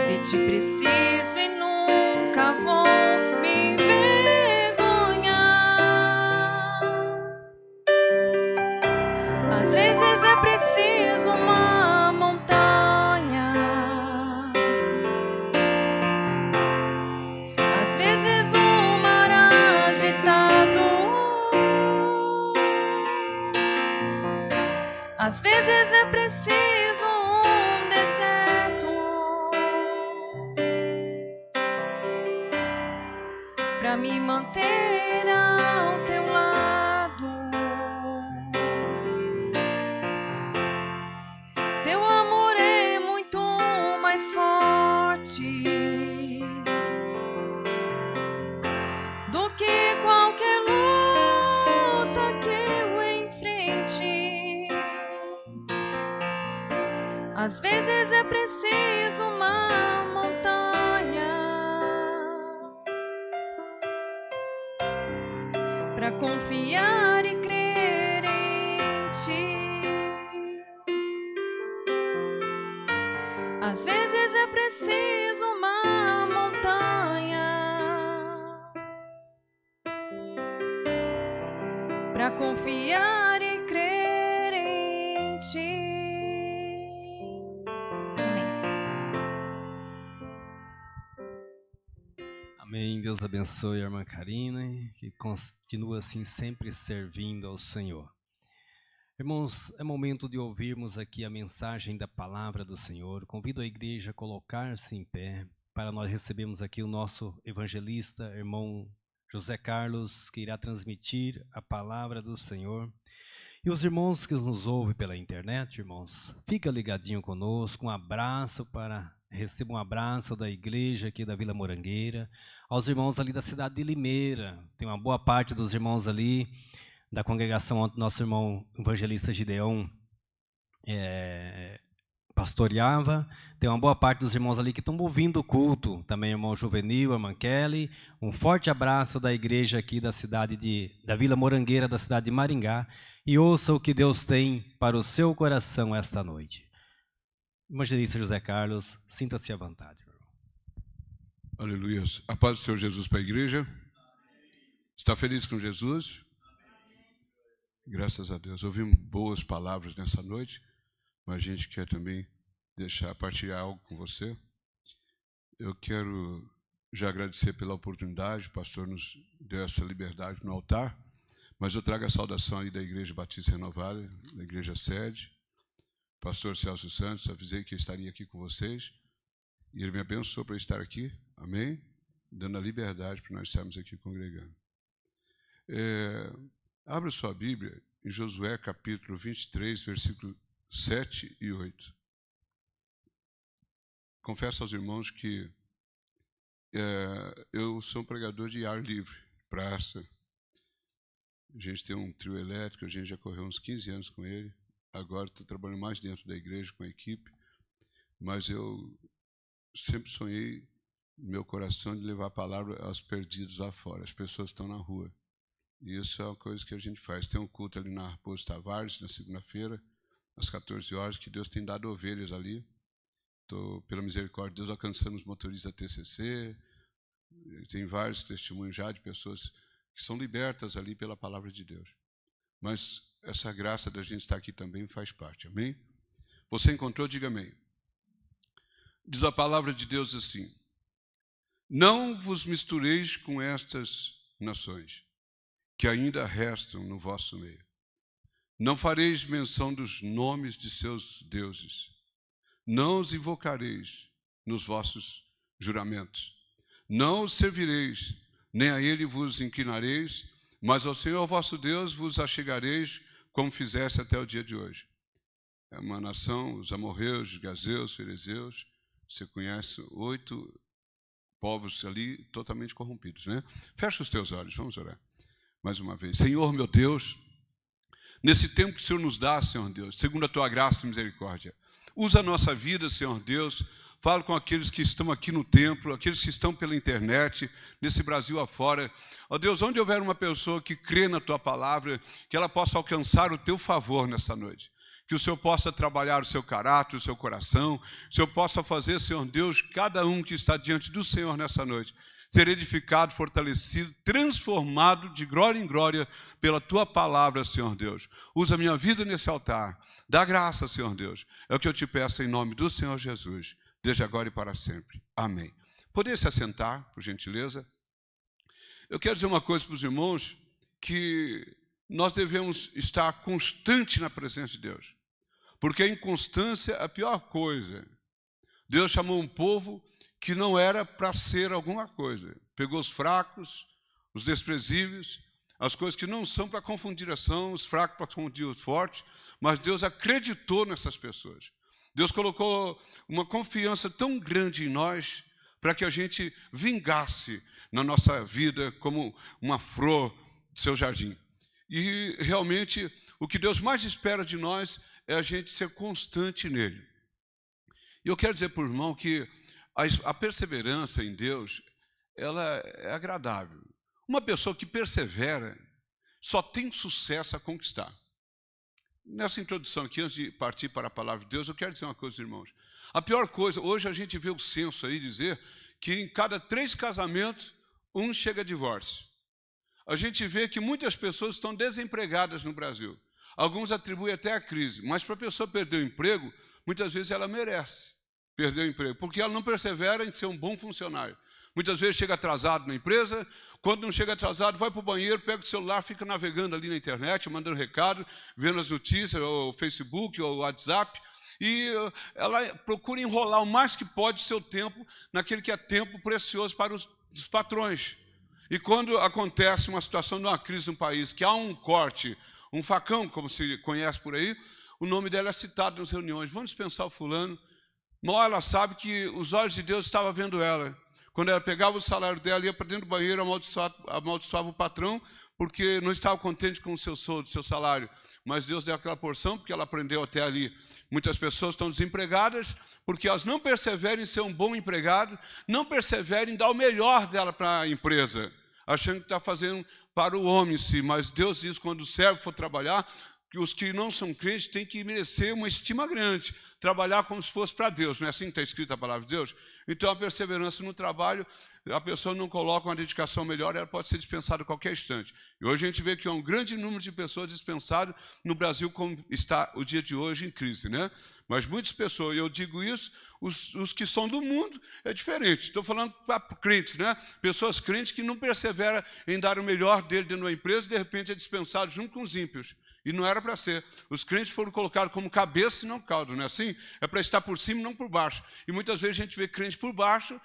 De ti preciso e nunca vou me envergonhar. Às vezes é preciso uma montanha, às vezes um mar agitado, às vezes é preciso um deserto para me manter ao teu lado. Teu amor é muito mais forte do que qualquer luta que eu enfrente. Às vezes é preciso uma montanha para confiar e crer em ti. Às vezes é preciso uma montanha para confiar e crer em ti. Amém. Deus abençoe a irmã Karina, que continua assim sempre servindo ao Senhor. Irmãos, é momento de ouvirmos aqui a mensagem da palavra do Senhor. Convido a igreja a colocar-se em pé para nós recebermos aqui o nosso evangelista, irmão José Carlos, que irá transmitir a palavra do Senhor. E os irmãos que nos ouvem pela internet, irmãos, fica ligadinho conosco, receba um abraço da igreja aqui da Vila Morangueira, aos irmãos ali da cidade de Limeira. Tem uma boa parte dos irmãos ali da congregação onde nosso irmão evangelista Gideon pastoreava. Tem uma boa parte dos irmãos ali que estão ouvindo o culto. Também o irmão Juvenil, a irmã Kelly. Um forte abraço da igreja aqui da Vila Morangueira, da cidade de Maringá. E ouça o que Deus tem para o seu coração esta noite. Evangelista José Carlos, sinta-se à vontade. Aleluia. A paz do Senhor Jesus para a igreja. Está feliz com Jesus? Graças a Deus. Ouvimos boas palavras nessa noite, mas a gente quer também partilhar algo com você. Eu quero já agradecer pela oportunidade, o pastor nos deu essa liberdade no altar, mas eu trago a saudação aí da Igreja Batista Renovada, da Igreja Sede. Pastor Celso Santos, avisei que eu estaria aqui com vocês, e ele me abençoou para estar aqui, amém? Dando a liberdade para nós estarmos aqui congregando. Abra sua Bíblia em Josué capítulo 23, versículos 7 e 8. Confesso aos irmãos que eu sou um pregador de ar livre, praça. A gente tem um trio elétrico, a gente já correu uns 15 anos com ele. Agora estou trabalhando mais dentro da igreja com a equipe. Mas eu sempre sonhei no meu coração de levar a palavra aos perdidos lá fora. As pessoas estão na rua. E isso é uma coisa que a gente faz. Tem um culto ali na Raposo Tavares, na segunda-feira, às 14 horas, que Deus tem dado ovelhas ali. Estou, pela misericórdia de Deus, alcançando os motoristas da TCC. Tem vários testemunhos já de pessoas que são libertas ali pela palavra de Deus. Mas essa graça da gente estar aqui também faz parte, amém? Você encontrou? Diga amém. Diz a palavra de Deus assim: não vos mistureis com estas nações, que ainda restam no vosso meio. Não fareis menção dos nomes de seus deuses. Não os invocareis nos vossos juramentos. Não os servireis, nem a ele vos inclinareis, mas ao Senhor vosso Deus vos achegareis, como fizeste até o dia de hoje. É uma nação, os amorreus, os gazeus, ferezeus. Você conhece 8 povos ali totalmente corrompidos, né? Fecha os teus olhos, vamos orar. Mais uma vez. Senhor, meu Deus, nesse tempo que o Senhor nos dá, Senhor Deus, segundo a tua graça e misericórdia. Usa a nossa vida, Senhor Deus. Fala com aqueles que estão aqui no templo, aqueles que estão pela internet, nesse Brasil afora. Ó Deus, onde houver uma pessoa que crê na tua palavra, que ela possa alcançar o teu favor nessa noite. Que o Senhor possa trabalhar o seu caráter, o seu coração. Que o Senhor possa fazer, Senhor Deus, cada um que está diante do Senhor nessa noite, ser edificado, fortalecido, transformado de glória em glória pela tua palavra, Senhor Deus. Usa a minha vida nesse altar. Dá graça, Senhor Deus. É o que eu te peço em nome do Senhor Jesus, desde agora e para sempre. Amém. Poder se assentar, por gentileza? Eu quero dizer uma coisa para os irmãos, que nós devemos estar constante na presença de Deus. Porque a inconstância é a pior coisa. Deus chamou um povo que não era para ser alguma coisa. Pegou os fracos, os desprezíveis, as coisas que não são para confundir ação, os fracos para confundir os fortes, mas Deus acreditou nessas pessoas. Deus colocou uma confiança tão grande em nós para que a gente vingasse na nossa vida como uma flor do seu jardim. E realmente o que Deus mais espera de nós é a gente ser constante nele. E eu quero dizer para o irmão que a perseverança em Deus, ela é agradável. Uma pessoa que persevera só tem sucesso a conquistar. Nessa introdução aqui, antes de partir para a palavra de Deus, eu quero dizer uma coisa, irmãos. A pior coisa, hoje a gente vê o censo aí dizer que em cada 3 casamentos, um chega a divórcio. A gente vê que muitas pessoas estão desempregadas no Brasil. Alguns atribuem até a crise, mas para a pessoa perder o emprego, muitas vezes ela merece perder o emprego, porque ela não persevera em ser um bom funcionário. Muitas vezes chega atrasado na empresa, quando não chega atrasado, vai para o banheiro, pega o celular, fica navegando ali na internet, mandando recado, vendo as notícias, ou Facebook, ou WhatsApp, e ela procura enrolar o mais que pode o seu tempo naquele que é tempo precioso para os patrões. E quando acontece uma situação de uma crise no país, que há um corte, um facão, como se conhece por aí, o nome dela é citado nas reuniões. Vamos dispensar o fulano. Mal ela sabe que os olhos de Deus estavam vendo ela. Quando ela pegava o salário dela, ia para dentro do banheiro, amaldiçoava o patrão, porque não estava contente com o seu soldo, seu salário. Mas Deus deu aquela porção, porque ela aprendeu até ali. Muitas pessoas estão desempregadas, porque elas não perseveram em ser um bom empregado, não perseveram em dar o melhor dela para a empresa, achando que está fazendo para o homem em si. Mas Deus diz, quando o servo for trabalhar, que os que não são crentes têm que merecer uma estima grande, trabalhar como se fosse para Deus. Não é assim que está escrito a palavra de Deus? Então, a perseverança no trabalho, a pessoa não coloca uma dedicação melhor, ela pode ser dispensada a qualquer instante. E hoje a gente vê que há um grande número de pessoas dispensadas no Brasil, como está o dia de hoje em crise, né? Mas muitas pessoas, e eu digo isso, os que são do mundo, é diferente. Estou falando para crentes, né? Pessoas crentes que não perseveram em dar o melhor dele dentro da empresa, e de repente é dispensado junto com os ímpios. E não era para ser. Os crentes foram colocados como cabeça e não cauda, não é assim? É para estar por cima e não por baixo. E muitas vezes a gente vê crente por baixo,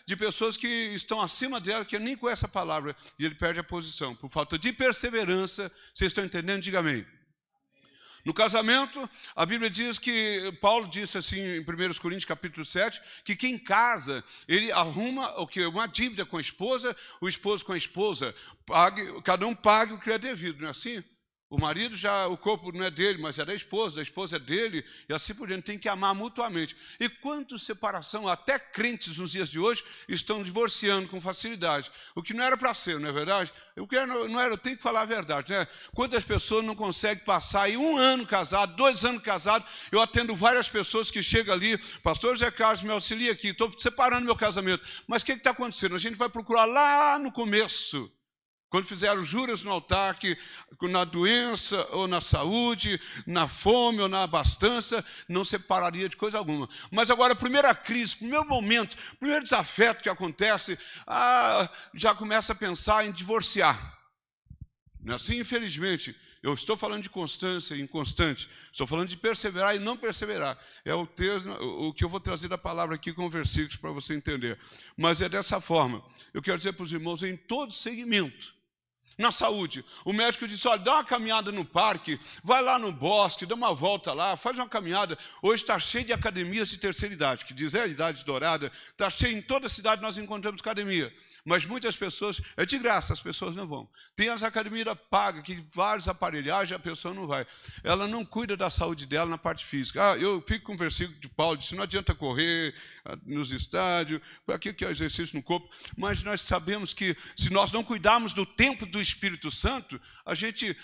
de pessoas que estão acima dela, que nem conhecem a palavra, e ele perde a posição. Por falta de perseverança, vocês estão entendendo? Diga amém. No casamento, a Bíblia diz que, Paulo disse assim em 1 Coríntios capítulo 7, que quem casa, ele arruma uma dívida com a esposa, o esposo com a esposa, cada um pague o que é devido, não é assim? O marido o corpo não é dele, mas é da esposa é dele, e assim por diante, tem que amar mutuamente. E quanto separação, até crentes nos dias de hoje, estão divorciando com facilidade. O que não era para ser, não é verdade? Eu tenho que falar a verdade, né? Quantas pessoas não conseguem passar aí 1 ano casado, 2 anos casado? Eu atendo várias pessoas que chegam ali, pastor José Carlos, me auxilia aqui, estou separando meu casamento. Mas o que está acontecendo? A gente vai procurar lá no começo, quando fizeram juras no altar, que na doença ou na saúde, na fome ou na abastança, não separaria de coisa alguma. Mas agora, a primeira crise, o primeiro momento, o primeiro desafeto que acontece, já começa a pensar em divorciar. Não é assim, infelizmente. Eu estou falando de constância e inconstante. Estou falando de perseverar e não perseverar. É o que eu vou trazer da palavra aqui com versículos para você entender. Mas é dessa forma. Eu quero dizer para os irmãos, em todo segmento, Na saúde, o médico disse, olha, dá uma caminhada no parque, vai lá no bosque, dá uma volta lá, faz uma caminhada. Hoje está cheio de academias de terceira idade, que diz, idade dourada, está cheio, em toda a cidade nós encontramos academia. Mas muitas pessoas, é de graça, as pessoas não vão. Tem as academias pagas, que vários aparelhagens, a pessoa não vai. Ela não cuida da saúde dela na parte física. Eu fico com o versículo de Paulo, disse, não adianta correr nos estádios, para que é exercício no corpo? Mas nós sabemos que se nós não cuidarmos do templo do Espírito Santo, a gente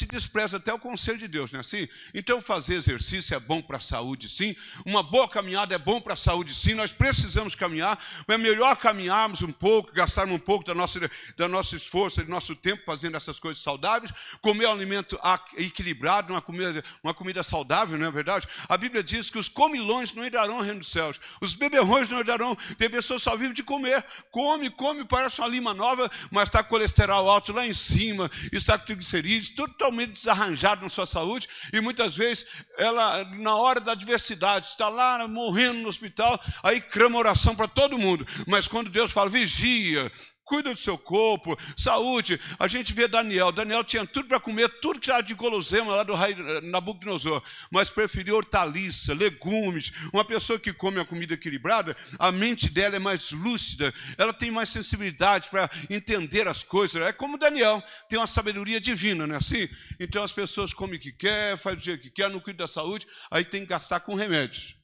despreza até o conselho de Deus, não é assim? Então fazer exercício é bom para a saúde, sim. Uma boa caminhada é bom para a saúde, sim. Nós precisamos caminhar, é melhor caminharmos um pouco, gastarmos um pouco da nossa esforço, do nosso tempo fazendo essas coisas saudáveis, comer um alimento equilibrado, uma comida saudável, não é verdade? A Bíblia diz que os comilões não herdarão o reino dos céus, os beberrões não herdarão. Tem pessoas que só vivem de comer, come, parece uma lima nova, mas está com colesterol alto lá em cima, está com triglicerídeos, totalmente desarranjado na sua saúde, e muitas vezes ela, na hora da adversidade, está lá morrendo no hospital, aí clama oração para todo mundo, mas quando Deus fala, vigia, cuida do seu corpo, saúde. A gente vê Daniel tinha tudo para comer, tudo que era de guloseima lá do rei Nabucodonosor, mas preferiu hortaliça, legumes. Uma pessoa que come a comida equilibrada, a mente dela é mais lúcida, ela tem mais sensibilidade para entender as coisas. É como Daniel, tem uma sabedoria divina, não é assim? Então as pessoas comem o que quer, faz do jeito que quer, não cuida da saúde, aí tem que gastar com remédios.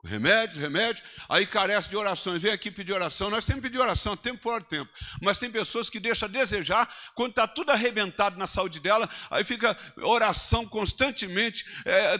Remédio, aí carece de orações, vem aqui pedir oração, nós temos que pedir oração, tempo fora de tempo, mas tem pessoas que deixam a desejar, quando está tudo arrebentado na saúde dela, aí fica oração constantemente,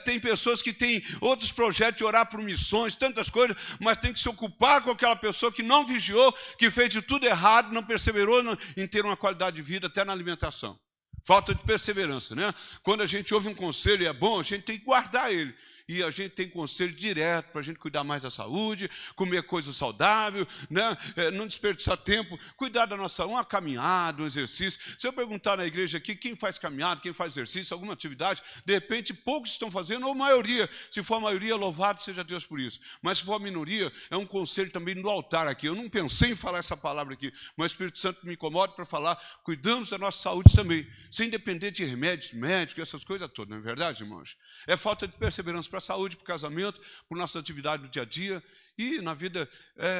tem pessoas que têm outros projetos de orar por missões, tantas coisas, mas tem que se ocupar com aquela pessoa que não vigiou, que fez de tudo errado, não perseverou em ter uma qualidade de vida, até na alimentação. Falta de perseverança, né? Quando a gente ouve um conselho e é bom, a gente tem que guardar ele. E a gente tem conselho direto para a gente cuidar mais da saúde, comer coisa saudável, né? Não desperdiçar tempo, cuidar da nossa uma caminhada, um exercício. Se eu perguntar na igreja aqui quem faz caminhada, quem faz exercício, alguma atividade, de repente poucos estão fazendo, ou a maioria. Se for a maioria, louvado seja Deus por isso. Mas se for a minoria, é um conselho também no altar aqui. Eu não pensei em falar essa palavra aqui, mas o Espírito Santo me incomoda para falar, cuidamos da nossa saúde também, sem depender de remédios, médicos, essas coisas todas, não é verdade, irmãos? É falta de perseverança para a saúde, para o casamento, para nossa atividade do dia a dia e na vida,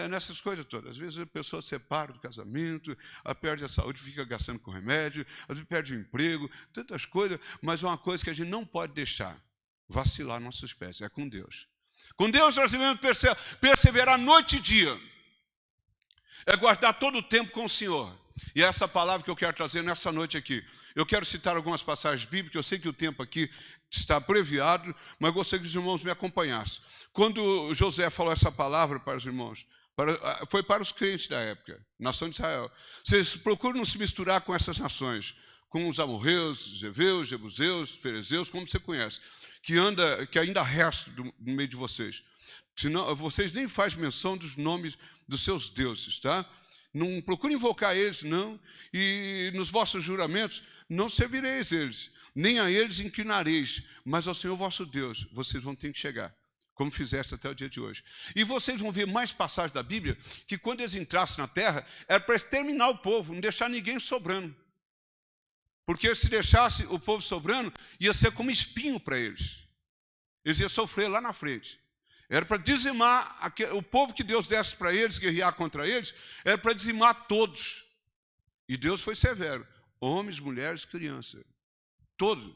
nessas coisas todas. Às vezes a pessoa separa do casamento, perde a saúde, fica gastando com remédio, às vezes perde o emprego, tantas coisas, mas uma coisa que a gente não pode deixar vacilar nossos pés, é com Deus. Com Deus nós devemos perseverar noite e dia, é guardar todo o tempo com o Senhor. E é essa palavra que eu quero trazer nessa noite aqui. Eu quero citar algumas passagens bíblicas, eu sei que o tempo aqui está abreviado, mas gostaria que os irmãos me acompanhassem. Quando Josué falou essa palavra para os irmãos, foi para os crentes da época, nação de Israel. Vocês procuram não se misturar com essas nações, com os amorreus, os heveus, jebuseus, ferezeus, como você conhece, que ainda resta no meio de vocês. Senão, vocês nem fazem menção dos nomes dos seus deuses, tá? Não procurem invocar eles, não. E nos vossos juramentos, não servireis eles, nem a eles inclinareis, mas ao Senhor vosso Deus, vocês vão ter que chegar, como fizeste até o dia de hoje. E vocês vão ver mais passagens da Bíblia, que quando eles entrassem na terra, era para exterminar o povo, não deixar ninguém sobrando. Porque se deixasse o povo sobrando, ia ser como espinho para eles. Eles iam sofrer lá na frente. Era para dizimar o povo que Deus desse para eles, guerrear contra eles, era para dizimar todos. E Deus foi severo. Homens, mulheres, crianças. Todo.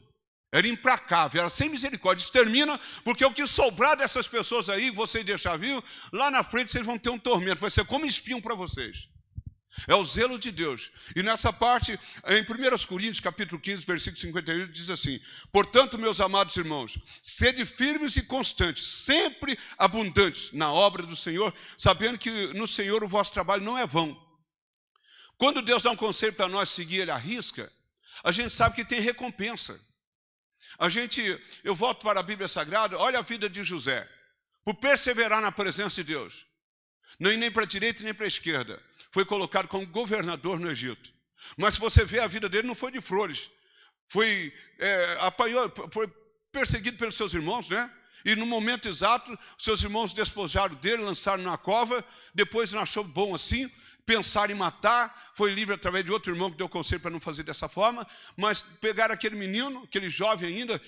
Era implacável, era sem misericórdia. Extermina, porque o que sobrar dessas pessoas aí, vocês deixar vivo, lá na frente vocês vão ter um tormento. Vai ser como espinho para vocês. É o zelo de Deus. E nessa parte, em 1 Coríntios, capítulo 15, versículo 58, diz assim: portanto, meus amados irmãos, sede firmes e constantes, sempre abundantes na obra do Senhor, sabendo que no Senhor o vosso trabalho não é vão. Quando Deus dá um conselho para nós seguir ele à risca, a gente sabe que tem recompensa. Eu volto para a Bíblia Sagrada, olha a vida de José, por perseverar na presença de Deus, nem para a direita nem para a esquerda, foi colocado como governador no Egito. Mas se você vê a vida dele, não foi de flores, foi perseguido pelos seus irmãos, né? E no momento exato, seus irmãos despojaram dele, lançaram na cova, depois não achou bom assim, pensar em matar, foi livre através de outro irmão que deu conselho para não fazer dessa forma, mas pegaram aquele menino, aquele jovem ainda,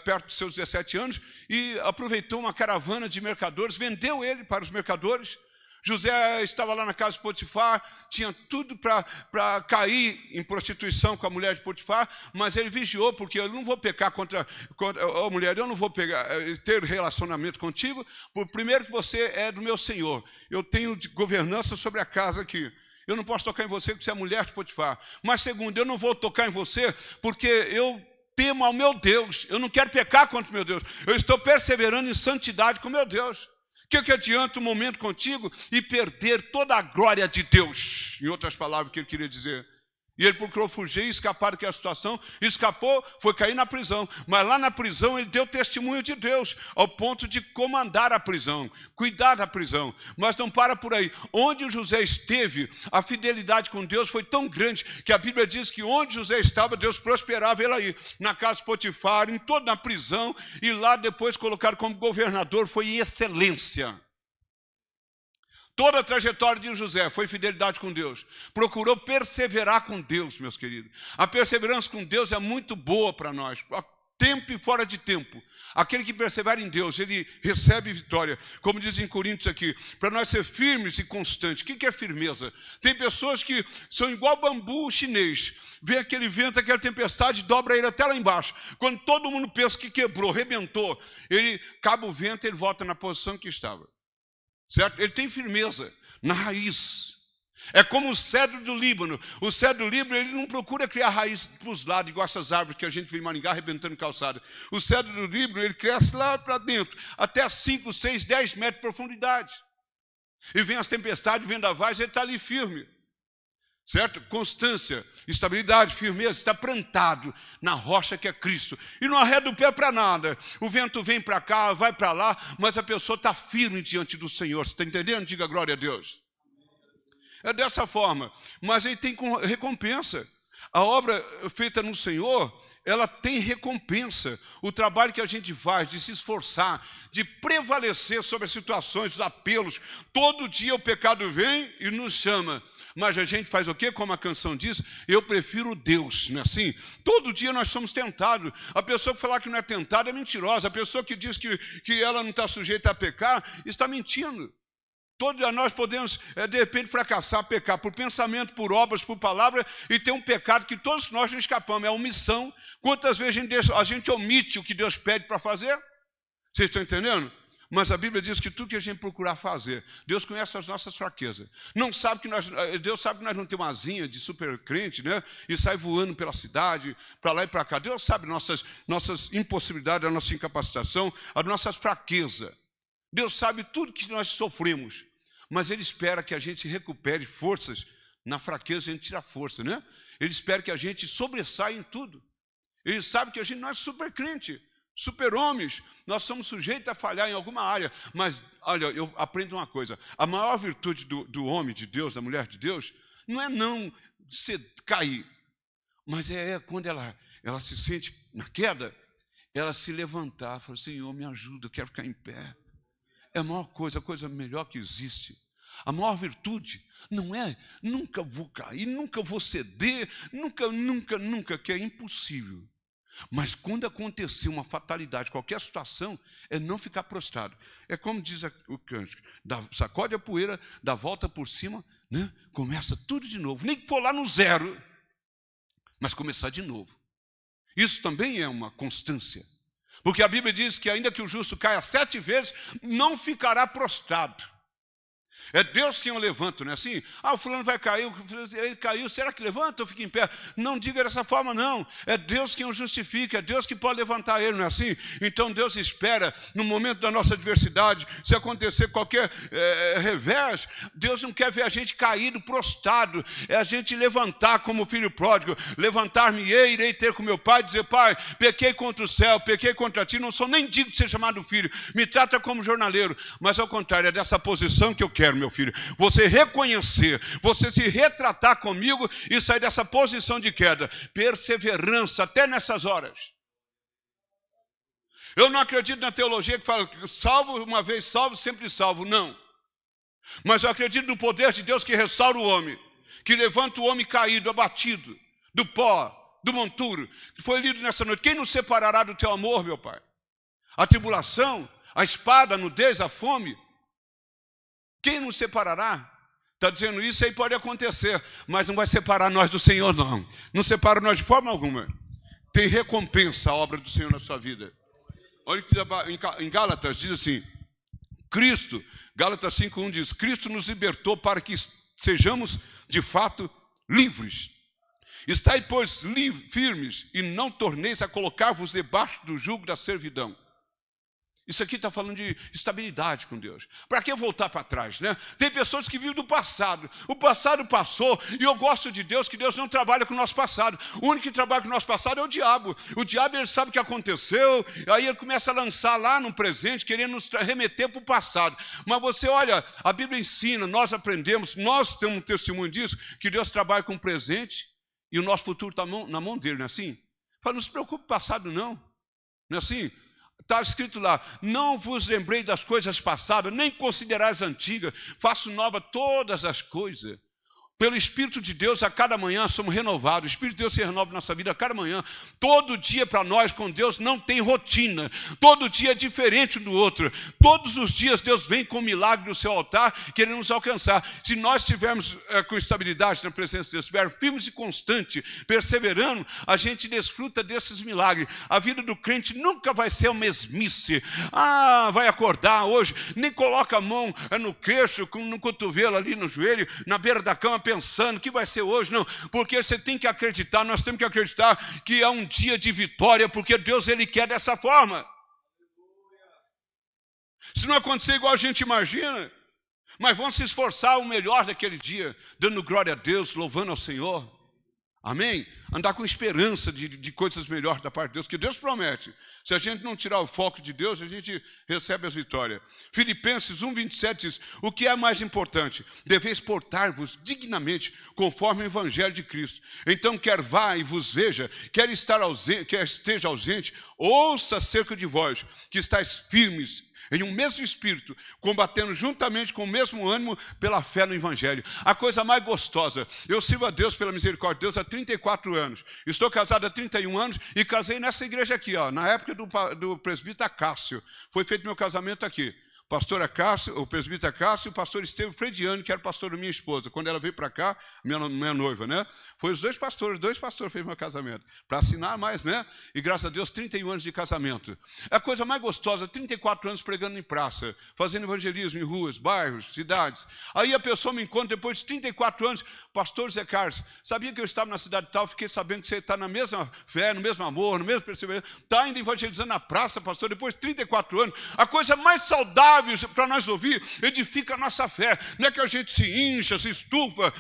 perto dos seus 17 anos, e aproveitou uma caravana de mercadores, vendeu ele para os mercadores. José estava lá na casa de Potifar, tinha tudo para cair em prostituição com a mulher de Potifar, mas ele vigiou, porque eu não vou pecar contra a mulher, eu não vou ter relacionamento contigo, primeiro que você é do meu senhor, eu tenho governança sobre a casa aqui. Eu não posso tocar em você porque você é mulher de Potifar. Mas segundo, eu não vou tocar em você porque eu temo ao meu Deus, eu não quero pecar contra o meu Deus, eu estou perseverando em santidade com o meu Deus. O que adianta um momento contigo e perder toda a glória de Deus? Em outras palavras, o que ele queria dizer. E ele procurou fugir e escapar daquela situação. Escapou, foi cair na prisão. Mas lá na prisão ele deu testemunho de Deus, ao ponto de comandar a prisão, cuidar da prisão. Mas não para por aí. Onde José esteve, a fidelidade com Deus foi tão grande que a Bíblia diz que onde José estava, Deus prosperava ele aí. Na casa de Potifar, em toda a prisão. E lá depois colocado como governador, foi excelência. Toda a trajetória de José foi fidelidade com Deus. Procurou perseverar com Deus, meus queridos. A perseverança com Deus é muito boa para nós. A tempo e fora de tempo. Aquele que persevera em Deus, ele recebe vitória. Como diz em Coríntios aqui, para nós ser firmes e constantes. O que é firmeza? Tem pessoas que são igual bambu chinês. Vem aquele vento, aquela tempestade, dobra ele até lá embaixo. Quando todo mundo pensa que quebrou, rebentou, ele acaba o vento e ele volta na posição que estava. Certo? Ele tem firmeza na raiz. É como o cedro do Líbano. O cedro do Líbano, ele não procura criar raiz para os lados, igual essas árvores que a gente vê em Maringá arrebentando calçada. O cedro do Líbano, ele cresce lá para dentro, até 5, 6, 10 metros de profundidade. E vem as tempestades, vendavais, ele está ali firme. Certo? Constância, estabilidade, firmeza, está plantado na rocha que é Cristo. E não arreda o pé para nada. O vento vem para cá, vai para lá, mas a pessoa está firme diante do Senhor. Você está entendendo? Diga glória a Deus. É dessa forma. Mas aí tem recompensa. A obra feita no Senhor, ela tem recompensa. O trabalho que a gente faz de se esforçar, de prevalecer sobre as situações, os apelos. Todo dia o pecado vem e nos chama. Mas a gente faz o quê? Como a canção diz, eu prefiro Deus, não é assim? Todo dia nós somos tentados. A pessoa que falar que não é tentada é mentirosa. A pessoa que diz que ela não está sujeita a pecar, está mentindo. Todos nós podemos, de repente, fracassar, pecar por pensamento, por obras, por palavra, e ter um pecado que todos nós não escapamos, é a omissão. Quantas vezes a gente omite o que Deus pede para fazer? Vocês estão entendendo? Mas a Bíblia diz que tudo que a gente procurar fazer, Deus conhece as nossas fraquezas. Deus sabe que nós não temos uma asinha de super crente, né? E sai voando pela cidade, para lá e para cá. Deus sabe nossas impossibilidades, a nossa incapacitação, a nossa fraqueza. Deus sabe tudo que nós sofremos, mas Ele espera que a gente recupere forças. Na fraqueza a gente tira força, né? Ele espera que a gente sobressaia em tudo. Ele sabe que a gente não é super crente, super homens. Nós somos sujeitos a falhar em alguma área. Mas, olha, eu aprendo uma coisa. A maior virtude do homem de Deus, da mulher de Deus, não é não cair, mas é quando ela se sente na queda, ela se levantar, falar, Senhor, me ajuda, eu quero ficar em pé. É a maior coisa, a coisa melhor que existe. A maior virtude não é nunca vou cair, nunca vou ceder, nunca, que é impossível. Mas quando acontecer uma fatalidade, qualquer situação, é não ficar prostrado. É como diz o cântico, sacode a poeira, dá volta por cima, né? Começa tudo de novo. Nem que for lá no zero, mas começar de novo. Isso também é uma constância. Porque a Bíblia diz que ainda que o justo caia 7 vezes, não ficará prostrado. É Deus quem o levanta, não é assim? O fulano vai cair, ele caiu, será que levanta ou fica em pé? Não diga dessa forma, não. É Deus quem o justifica, é Deus que pode levantar ele, não é assim? Então Deus espera, no momento da nossa adversidade, se acontecer qualquer revés, Deus não quer ver a gente caído, prostrado, é a gente levantar como filho pródigo, levantar-me-ei, irei ter com meu pai, dizer, pai, pequei contra o céu, pequei contra ti, não sou nem digno de ser chamado filho, me trata como jornaleiro, mas ao contrário, é dessa posição que eu quero, meu filho, você reconhecer, você se retratar comigo e sair dessa posição de queda, perseverança até nessas horas. Eu não acredito na teologia que fala, salvo uma vez salvo, sempre salvo, não. Mas eu acredito no poder de Deus que restaura o homem, que levanta o homem caído, abatido, do pó, do monturo. Foi lido nessa noite. Quem nos separará do teu amor, meu Pai? A tribulação, a espada, a nudez, a fome? Quem nos separará? Está dizendo isso aí, pode acontecer, mas não vai separar nós do Senhor, não. Não separa nós de forma alguma. Tem recompensa a obra do Senhor na sua vida. Olha que em Gálatas diz assim, Cristo, Gálatas 5:1 diz, Cristo nos libertou para que sejamos de fato livres. Estai, pois, firmes e não torneis a colocar-vos debaixo do jugo da servidão. Isso aqui está falando de estabilidade com Deus. Para que voltar para trás, né? Tem pessoas que vivem do passado. O passado passou e eu gosto de Deus, que Deus não trabalha com o nosso passado. O único que trabalha com o nosso passado é o diabo. O diabo, ele sabe o que aconteceu, aí ele começa a lançar lá no presente, querendo nos remeter para o passado. Mas você olha, a Bíblia ensina, nós aprendemos, nós temos um testemunho disso, que Deus trabalha com o presente e o nosso futuro está na mão dele, não é assim? Fala, não se preocupe com o passado, não. Não é assim? Está escrito lá, não vos lembrei das coisas passadas, nem considerais antigas, faço nova todas as coisas. Pelo Espírito de Deus, a cada manhã somos renovados. O Espírito de Deus se renova na nossa vida a cada manhã. Todo dia para nós com Deus não tem rotina. Todo dia é diferente do outro. Todos os dias Deus vem com um milagre no seu altar, querendo nos alcançar. Se nós estivermos com estabilidade na presença de Deus, estivermos firmes e constantes, perseverando, a gente desfruta desses milagres. A vida do crente nunca vai ser uma mesmice. Vai acordar hoje, nem coloca a mão no queixo, no cotovelo ali no joelho, na beira da cama, pensando que vai ser hoje, não, porque você tem que acreditar, nós temos que acreditar que é um dia de vitória, porque Deus, ele quer dessa forma. Se não acontecer igual a gente imagina, mas vamos se esforçar o melhor daquele dia, dando glória a Deus, louvando ao Senhor, amém? Andar com esperança de coisas melhores da parte de Deus, que Deus promete. Se a gente não tirar o foco de Deus, a gente recebe as vitórias. Filipenses 1:27 diz, o que é mais importante? Deveis portar-vos dignamente, conforme o Evangelho de Cristo. Então, quer vá e vos veja, quer esteja ausente, ouça acerca de vós, que estáis firmes, em um mesmo espírito, combatendo juntamente com o mesmo ânimo pela fé no Evangelho. A coisa mais gostosa, eu sirvo a Deus pela misericórdia de Deus há 34 anos. Estou casado há 31 anos e casei nessa igreja aqui, na época do presbítero Cássio. Foi feito meu casamento aqui. Pastora Cássio, o presbítero Cássio e o pastor Estevão Frediano, que era pastor da minha esposa. Quando ela veio para cá, minha noiva, né? Foi os dois pastores fez meu casamento. Para assinar mais, né? E graças a Deus, 31 anos de casamento. É a coisa mais gostosa, 34 anos pregando em praça, fazendo evangelismo em ruas, bairros, cidades. Aí a pessoa me encontra depois de 34 anos, pastor Zé Carlos, sabia que eu estava na cidade tal, fiquei sabendo que você está na mesma fé, no mesmo amor, no mesmo perseverança, está ainda evangelizando na praça, pastor, depois de 34 anos. A coisa mais saudável para nós ouvir, edifica a nossa fé. Não é que a gente se incha, se estufa.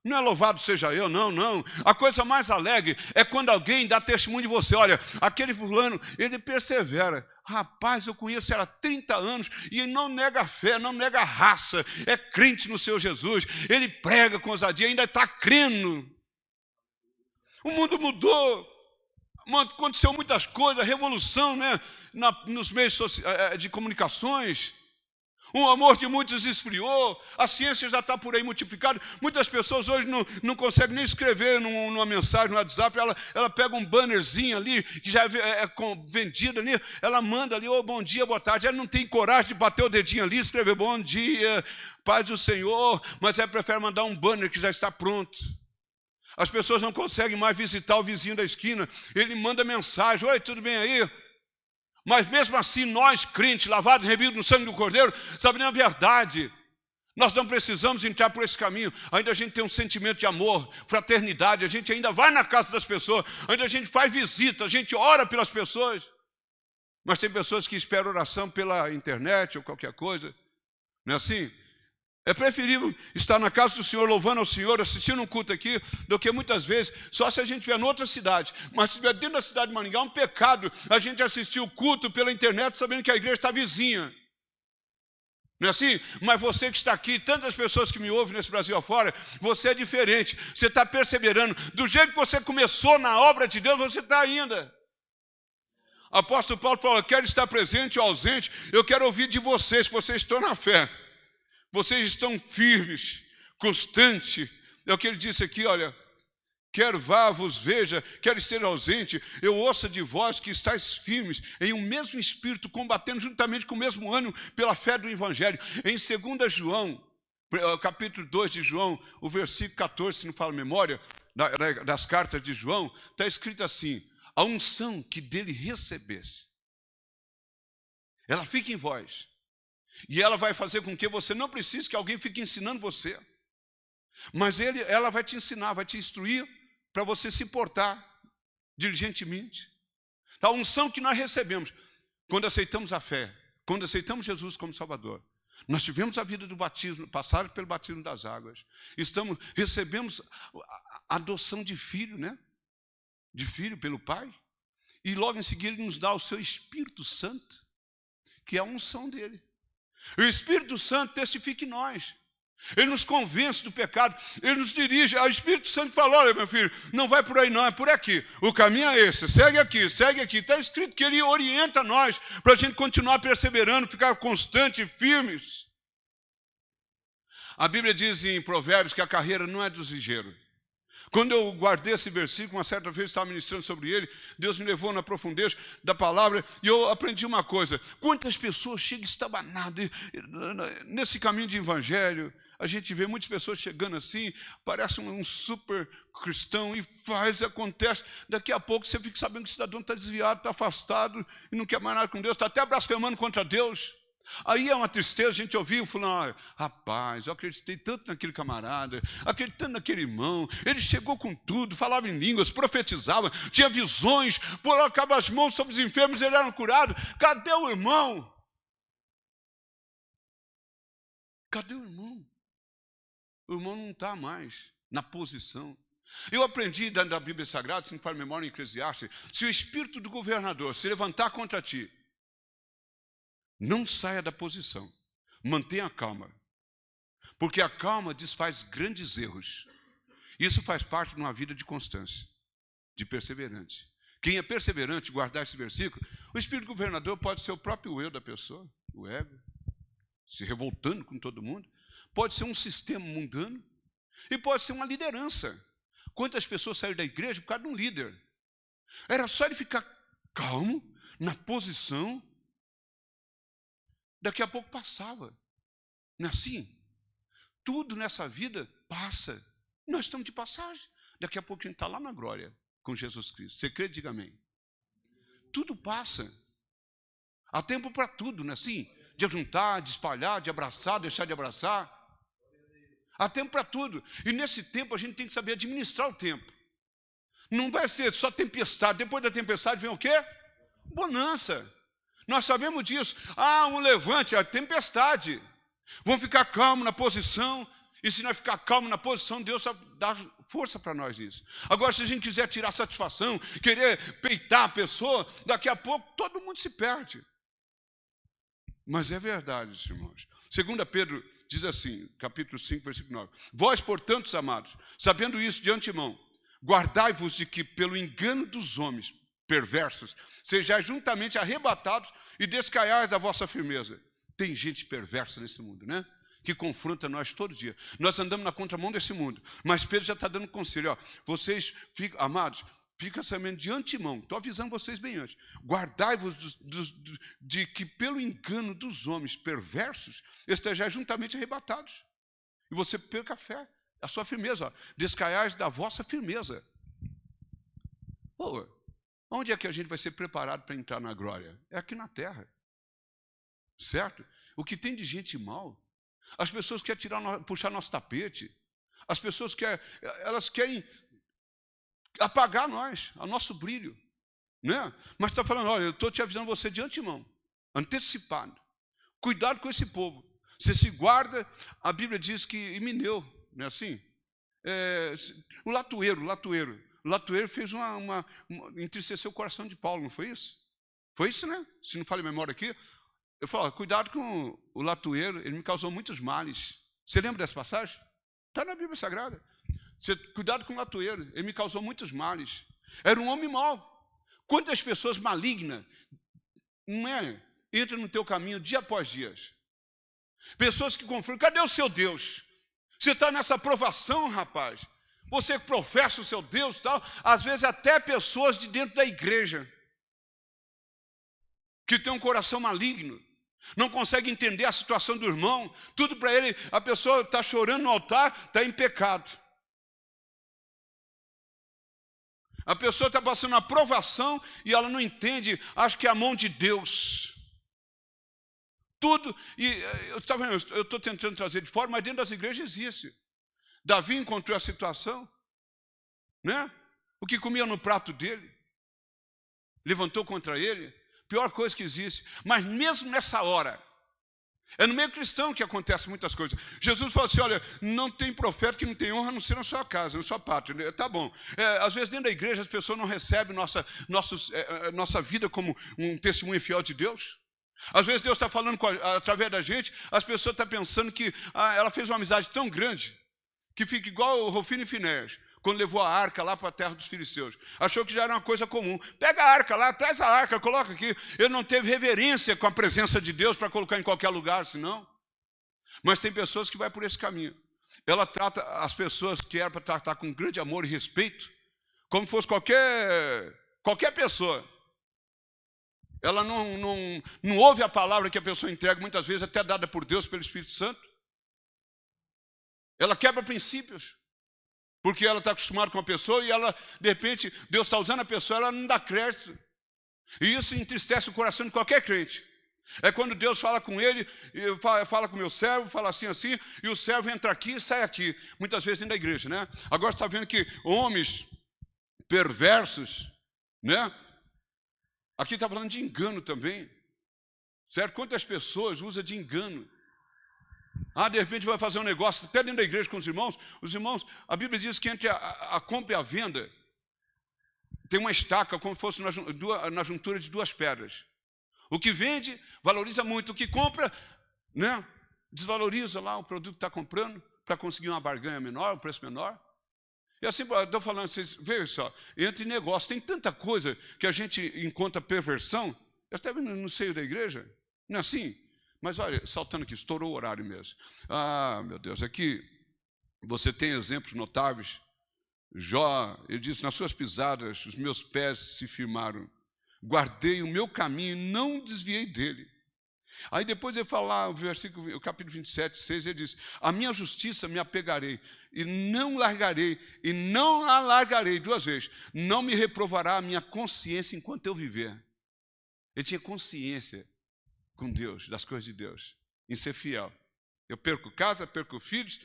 Não é louvado seja eu, não. A coisa mais alegre é quando alguém dá testemunho de você. Olha, aquele fulano, ele persevera. Rapaz, eu conheço ele há 30 anos e ele não nega fé, não nega raça. É crente no Senhor Jesus. Ele prega com ousadia, ainda está crendo. O mundo mudou. Aconteceu muitas coisas, revolução, né? Nos meios de comunicações, o amor de muitos esfriou, a ciência já está por aí multiplicada. Muitas pessoas hoje não conseguem nem escrever numa mensagem no WhatsApp, ela pega um bannerzinho ali, que já é vendido ali, ela manda ali, bom dia, boa tarde, ela não tem coragem de bater o dedinho ali, escrever bom dia, paz do Senhor, mas ela prefere mandar um banner que já está pronto. As pessoas não conseguem mais visitar o vizinho da esquina, ele manda mensagem, oi, tudo bem aí? Mas mesmo assim, nós, crentes, lavados e remidos no sangue do Cordeiro, sabendo a verdade, nós não precisamos entrar por esse caminho. Ainda a gente tem um sentimento de amor, fraternidade, a gente ainda vai na casa das pessoas, ainda a gente faz visita, a gente ora pelas pessoas. Mas tem pessoas que esperam oração pela internet ou qualquer coisa, não é assim? É preferível estar na casa do Senhor, louvando ao Senhor, assistindo um culto aqui, do que muitas vezes, só se a gente estiver em outra cidade. Mas se estiver dentro da cidade de Maringá, é um pecado a gente assistir o culto pela internet, sabendo que a igreja está vizinha. Não é assim? Mas você que está aqui, tantas pessoas que me ouvem nesse Brasil afora, você é diferente, você está perseverando. Do jeito que você começou na obra de Deus, você está ainda. O apóstolo Paulo falou, quero estar presente ou ausente, eu quero ouvir de vocês, que vocês estão na fé. Vocês estão firmes, constantes. É o que ele disse aqui, olha. Quer vá, vos veja, quer esteja ausente, eu ouço de vós que estáis firmes, em um mesmo espírito, combatendo juntamente com o mesmo ânimo pela fé do Evangelho. Em 2 João, capítulo 2 de João, o versículo 14, se não falo memória, das cartas de João, está escrito assim: a unção que dele recebesse, ela fica em vós, e ela vai fazer com que você não precise que alguém fique ensinando você, mas ela vai te ensinar, vai te instruir, para você se portar diligentemente. A unção que nós recebemos quando aceitamos a fé, quando aceitamos Jesus como Salvador. Nós tivemos a vida do batismo, passaram pelo batismo das águas. Recebemos a adoção de filho, né? De filho pelo Pai. E logo em seguida Ele nos dá o seu Espírito Santo, que é a unção dele. O Espírito Santo testifica em nós. Ele nos convence do pecado, ele nos dirige. O Espírito Santo fala: olha, meu filho, não vai por aí não, é por aqui. O caminho é esse, segue aqui, segue aqui. Está escrito que ele orienta nós para a gente continuar perseverando, ficar constante e firmes. A Bíblia diz em Provérbios que a carreira não é dos ligeiros. Quando eu guardei esse versículo, uma certa vez estava ministrando sobre ele, Deus me levou na profundeza da palavra e eu aprendi uma coisa: quantas pessoas chegam estabanadas nesse caminho de evangelho. A gente vê muitas pessoas chegando assim, parece um super cristão, e acontece. Daqui a pouco você fica sabendo que o cidadão está desviado, está afastado, e não quer mais nada com Deus, está até blasfemando contra Deus. Aí é uma tristeza a gente ouvir falando: rapaz, eu acreditei tanto naquele camarada, acreditei tanto naquele irmão, ele chegou com tudo, falava em línguas, profetizava, tinha visões, colocava as mãos sobre os enfermos, eles eram curados. Cadê o irmão? Cadê o irmão? O irmão não está mais na posição. Eu aprendi da Bíblia Sagrada, se não falo memória, em Eclesiastes: se o espírito do governador se levantar contra ti, não saia da posição, mantenha a calma, porque a calma desfaz grandes erros. Isso faz parte de uma vida de constância, de perseverante. Quem é perseverante, guardar esse versículo, o espírito governador pode ser o próprio eu da pessoa, o ego, se revoltando com todo mundo. Pode ser um sistema mundano e pode ser uma liderança. Quantas pessoas saíram da igreja por causa de um líder? Era só ele ficar calmo, na posição, daqui a pouco passava. Não é assim? Tudo nessa vida passa. Nós estamos de passagem. Daqui a pouco a gente está lá na glória com Jesus Cristo. Você crê? Diga amém. Tudo passa. Há tempo para tudo, não é assim? De juntar, de espalhar, de abraçar, deixar de abraçar. Há tempo para tudo. E nesse tempo a gente tem que saber administrar o tempo. Não vai ser só tempestade. Depois da tempestade vem o quê? Bonança. Nós sabemos disso. Um levante, a tempestade. Vamos ficar calmos na posição. E se nós ficar calmos na posição, Deus dá força para nós nisso. Agora, se a gente quiser tirar satisfação, querer peitar a pessoa, daqui a pouco todo mundo se perde. Mas é verdade, irmãos. 2 Pedro diz assim, capítulo 5, versículo 9: vós, portanto, amados, sabendo isso de antemão, guardai-vos de que, pelo engano dos homens perversos, sejais juntamente arrebatados e descaiais da vossa firmeza. Tem gente perversa nesse mundo, né? Que confronta nós todo dia. Nós andamos na contramão desse mundo. Mas Pedro já está dando conselho. Vocês, amados, fica sabendo de antemão, estou avisando vocês bem antes, guardai-vos de que pelo engano dos homens perversos estejais juntamente arrebatados, e você perca a fé, a sua firmeza, descaiais da vossa firmeza. Onde é que a gente vai ser preparado para entrar na glória? É aqui na terra, certo? O que tem de gente mal, as pessoas querem puxar nosso tapete, as pessoas elas querem apagar o nosso brilho, né? Mas está falando: olha, eu estou te avisando você de antemão, antecipado. Cuidado com esse povo. Você se guarda. A Bíblia diz que Himeneu, não é assim? O latoeiro fez entristeceu o coração de Paulo, não foi isso? Foi isso, né? Se não falha a memória aqui. Eu falo: cuidado com o latoeiro, ele me causou muitos males. Você lembra dessa passagem? Está na Bíblia Sagrada. Cuidado com o latoeiro, ele me causou muitos males. Era um homem mau. Quantas pessoas malignas entram no teu caminho dia após dia? Pessoas que confrontam. Cadê o seu Deus? Você está nessa provação, rapaz. Você professa o seu Deus e tal. Às vezes até pessoas de dentro da igreja que tem um coração maligno, não consegue entender a situação do irmão, tudo para ele, a pessoa está chorando no altar, está em pecado. A pessoa está passando uma provação e ela não entende, acha que é a mão de Deus. Tudo, e eu estou tentando trazer de fora, mas dentro das igrejas existe. Davi encontrou a situação, né? O que comia no prato dele, levantou contra ele, pior coisa que existe. Mas mesmo nessa hora, é no meio cristão que acontecem muitas coisas. Jesus falou assim, olha, não tem profeta que não tem honra a não ser na sua casa, na sua pátria. Tá bom. Às vezes dentro da igreja as pessoas não recebem nossa vida como um testemunho fiel de Deus. Às vezes Deus está falando através da gente, as pessoas estão pensando que ela fez uma amizade tão grande, que fica igual o Rofino e Finéias, quando levou a arca lá para a terra dos filisteus. Achou que já era uma coisa comum. Pega a arca lá, traz a arca, coloca aqui. Ele não teve reverência com a presença de Deus para colocar em qualquer lugar, senão. Mas tem pessoas que vão por esse caminho. Ela trata as pessoas que era para tratar com grande amor e respeito, como fosse qualquer pessoa. Ela não ouve a palavra que a pessoa entrega, muitas vezes até dada por Deus, pelo Espírito Santo. Ela quebra princípios, porque ela está acostumada com a pessoa e ela, de repente, Deus está usando a pessoa, ela não dá crédito. E isso entristece o coração de qualquer crente. É quando Deus fala com ele, fala com o meu servo, fala assim, e o servo entra aqui e sai aqui. Muitas vezes dentro da igreja, né? Agora você está vendo que homens perversos, né? Aqui está falando de engano também. Certo? Quantas pessoas usam de engano? De repente vai fazer um negócio, até dentro da igreja com os irmãos, a Bíblia diz que entre a compra e a venda, tem uma estaca, como se fosse na juntura de duas pedras. O que vende, valoriza muito. O que compra, né, desvaloriza lá o produto que está comprando, para conseguir uma barganha menor, um preço menor. E assim, estou falando, vocês veem só, entre negócios, tem tanta coisa que a gente encontra perversão, eu até no seio da igreja, não é assim? Mas olha, saltando aqui, estourou o horário mesmo. Meu Deus, aqui você tem exemplos notáveis. Jó, ele disse, nas suas pisadas, os meus pés se firmaram. Guardei o meu caminho e não desviei dele. Aí depois ele fala lá, o capítulo 27, 6, ele diz, a minha justiça me apegarei e não largarei, e não a largarei, duas vezes. Não me reprovará a minha consciência enquanto eu viver. Ele tinha consciência com Deus, das coisas de Deus, em ser fiel. Eu perco casa, perco filhos,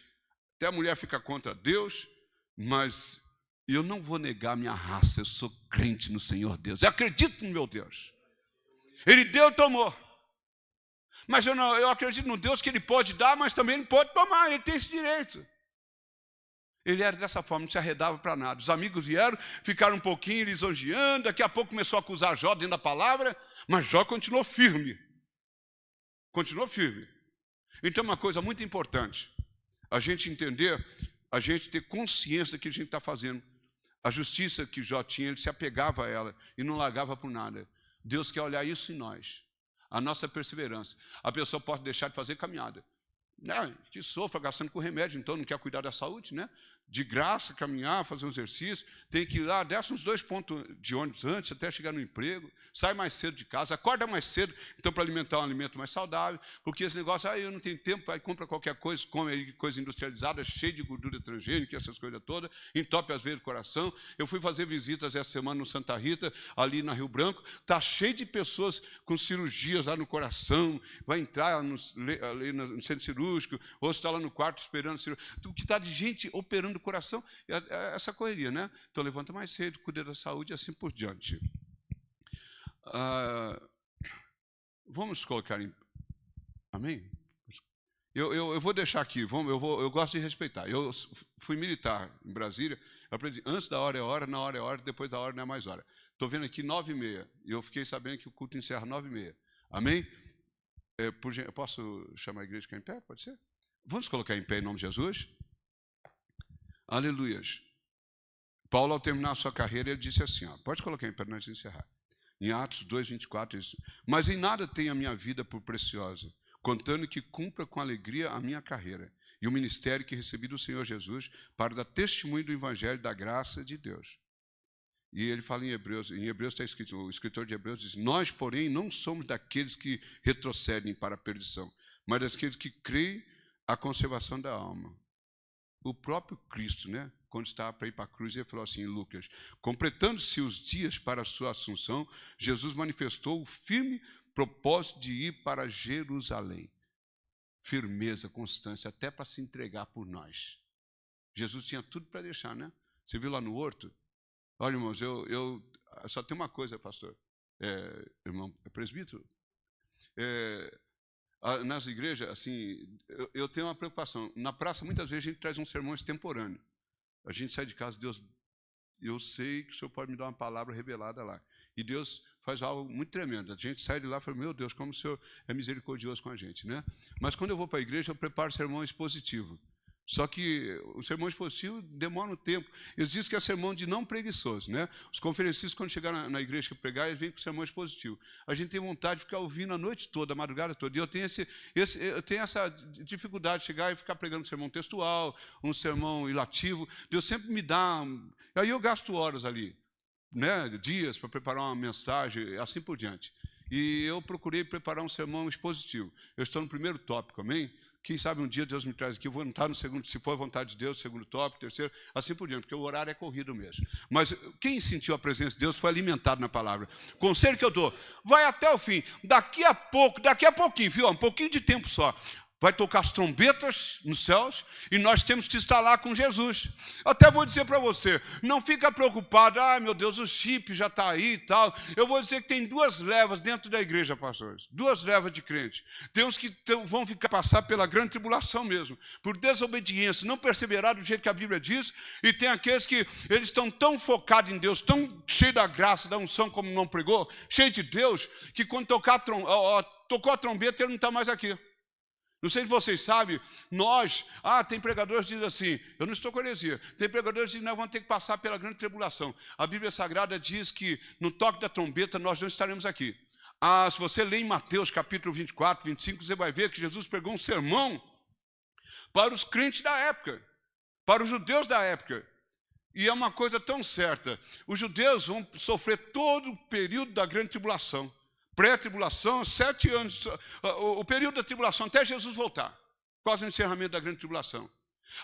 até a mulher fica contra Deus, mas eu não vou negar a minha raça, eu sou crente no Senhor Deus, eu acredito no meu Deus. Ele deu e tomou. Mas eu acredito no Deus que Ele pode dar, mas também Ele pode tomar, Ele tem esse direito. Ele era dessa forma, não se arredava para nada. Os amigos vieram, ficaram um pouquinho lisonjeando, daqui a pouco começou a acusar Jó dentro da palavra, mas Jó continuou firme. Continuou firme. Então, uma coisa muito importante, a gente entender, a gente ter consciência do que a gente está fazendo. A justiça que Jó tinha, ele se apegava a ela e não largava por nada. Deus quer olhar isso em nós, a nossa perseverança. A pessoa pode deixar de fazer caminhada. Que sofra gastando com remédio, então não quer cuidar da saúde, né? De graça, caminhar, fazer um exercício, tem que ir lá, desce uns 2 pontos de ônibus antes, até chegar no emprego, sai mais cedo de casa, acorda mais cedo, então para alimentar um alimento mais saudável, porque esse negócio, eu não tenho tempo, aí compra qualquer coisa, come aí coisa industrializada, cheia de gordura transgênica, essas coisas todas, entope às vezes o coração. Eu fui fazer visitas essa semana no Santa Rita, ali na Rio Branco, está cheio de pessoas com cirurgias lá no coração, vai entrar ali no centro cirúrgico, ou está lá no quarto esperando cirurgia, o que está de gente operando o coração, essa correria, né? Então levanta mais cedo, cuida da saúde e assim por diante. Vamos colocar em... Amém? Eu vou deixar aqui, eu gosto de respeitar. Eu fui militar em Brasília, eu aprendi, antes da hora é hora, na hora é hora, depois da hora não é mais hora. Estou vendo aqui 9h30, e eu fiquei sabendo que o culto encerra 9h30. Amém? Eu posso chamar a igreja que é em pé? Pode ser? Vamos colocar em pé em nome de Jesus? Aleluias. Paulo, ao terminar a sua carreira, ele disse assim, pode colocar em pé para nós encerrar. Em Atos 2:24, isso. Mas em nada tenho a minha vida por preciosa, contando que cumpra com alegria a minha carreira e o ministério que recebi do Senhor Jesus para dar testemunho do evangelho da graça de Deus. E ele fala em Hebreus está escrito, o escritor de Hebreus diz, nós, porém, não somos daqueles que retrocedem para a perdição, mas daqueles que creem a conservação da alma. O próprio Cristo, né, quando estava para ir para a cruz, ele falou assim em Lucas, completando-se os dias para a sua assunção, Jesus manifestou o firme propósito de ir para Jerusalém. Firmeza, constância, até para se entregar por nós. Jesus tinha tudo para deixar, né? Você viu lá no horto? Olha, irmãos, eu só tem uma coisa, pastor, irmão, presbítero. Nas igrejas, assim, eu tenho uma preocupação. Na praça, muitas vezes, a gente traz um sermão extemporâneo. A gente sai de casa, Deus, eu sei que o Senhor pode me dar uma palavra revelada lá. E Deus faz algo muito tremendo. A gente sai de lá e fala, meu Deus, como o Senhor é misericordioso com a gente, né? Mas quando eu vou para a igreja, eu preparo sermão expositivo. Só que o sermão expositivo demora um tempo. Eles dizem que é sermão de não preguiçoso, né? Os conferencistas, quando chegaram na igreja que pregar, eles vêm com sermão expositivo. A gente tem vontade de ficar ouvindo a noite toda, a madrugada toda. E eu tenho, eu tenho essa dificuldade de chegar e ficar pregando um sermão textual, um sermão ilativo. Deus sempre me dá... Aí eu gasto horas ali, né? Dias para preparar uma mensagem, assim por diante. E eu procurei preparar um sermão expositivo. Eu estou no primeiro tópico, amém? Quem sabe um dia Deus me traz aqui, eu vou estar no segundo, se for a vontade de Deus, segundo tópico, terceiro, assim por diante, porque o horário é corrido mesmo. Mas quem sentiu a presença de Deus foi alimentado na palavra. Conselho que eu dou, vai até o fim. Daqui a pouquinho, viu? Um pouquinho de tempo só. Vai tocar as trombetas nos céus e nós temos que estar lá com Jesus. Até vou dizer para você, não fica preocupado, meu Deus, o chip já está aí e tal. Eu vou dizer que tem 2 levas dentro da igreja, pastores. 2 levas de crente. Tem uns que vão passar pela grande tribulação mesmo, por desobediência, não perseverar do jeito que a Bíblia diz, e tem aqueles que eles estão tão focados em Deus, tão cheios da graça, da unção, como não pregou, cheio de Deus, que quando tocou a trombeta, ele não está mais aqui. Não sei se vocês sabem, tem pregadores que dizem assim, eu não estou com heresia, tem pregadores que dizem, nós vamos ter que passar pela grande tribulação. A Bíblia Sagrada diz que no toque da trombeta nós não estaremos aqui. Se você ler em Mateus capítulo 24, 25, você vai ver que Jesus pregou um sermão para os crentes da época, para os judeus da época. E é uma coisa tão certa, os judeus vão sofrer todo o período da grande tribulação. Pré-tribulação, 7 anos, o período da tribulação, até Jesus voltar, quase o encerramento da grande tribulação.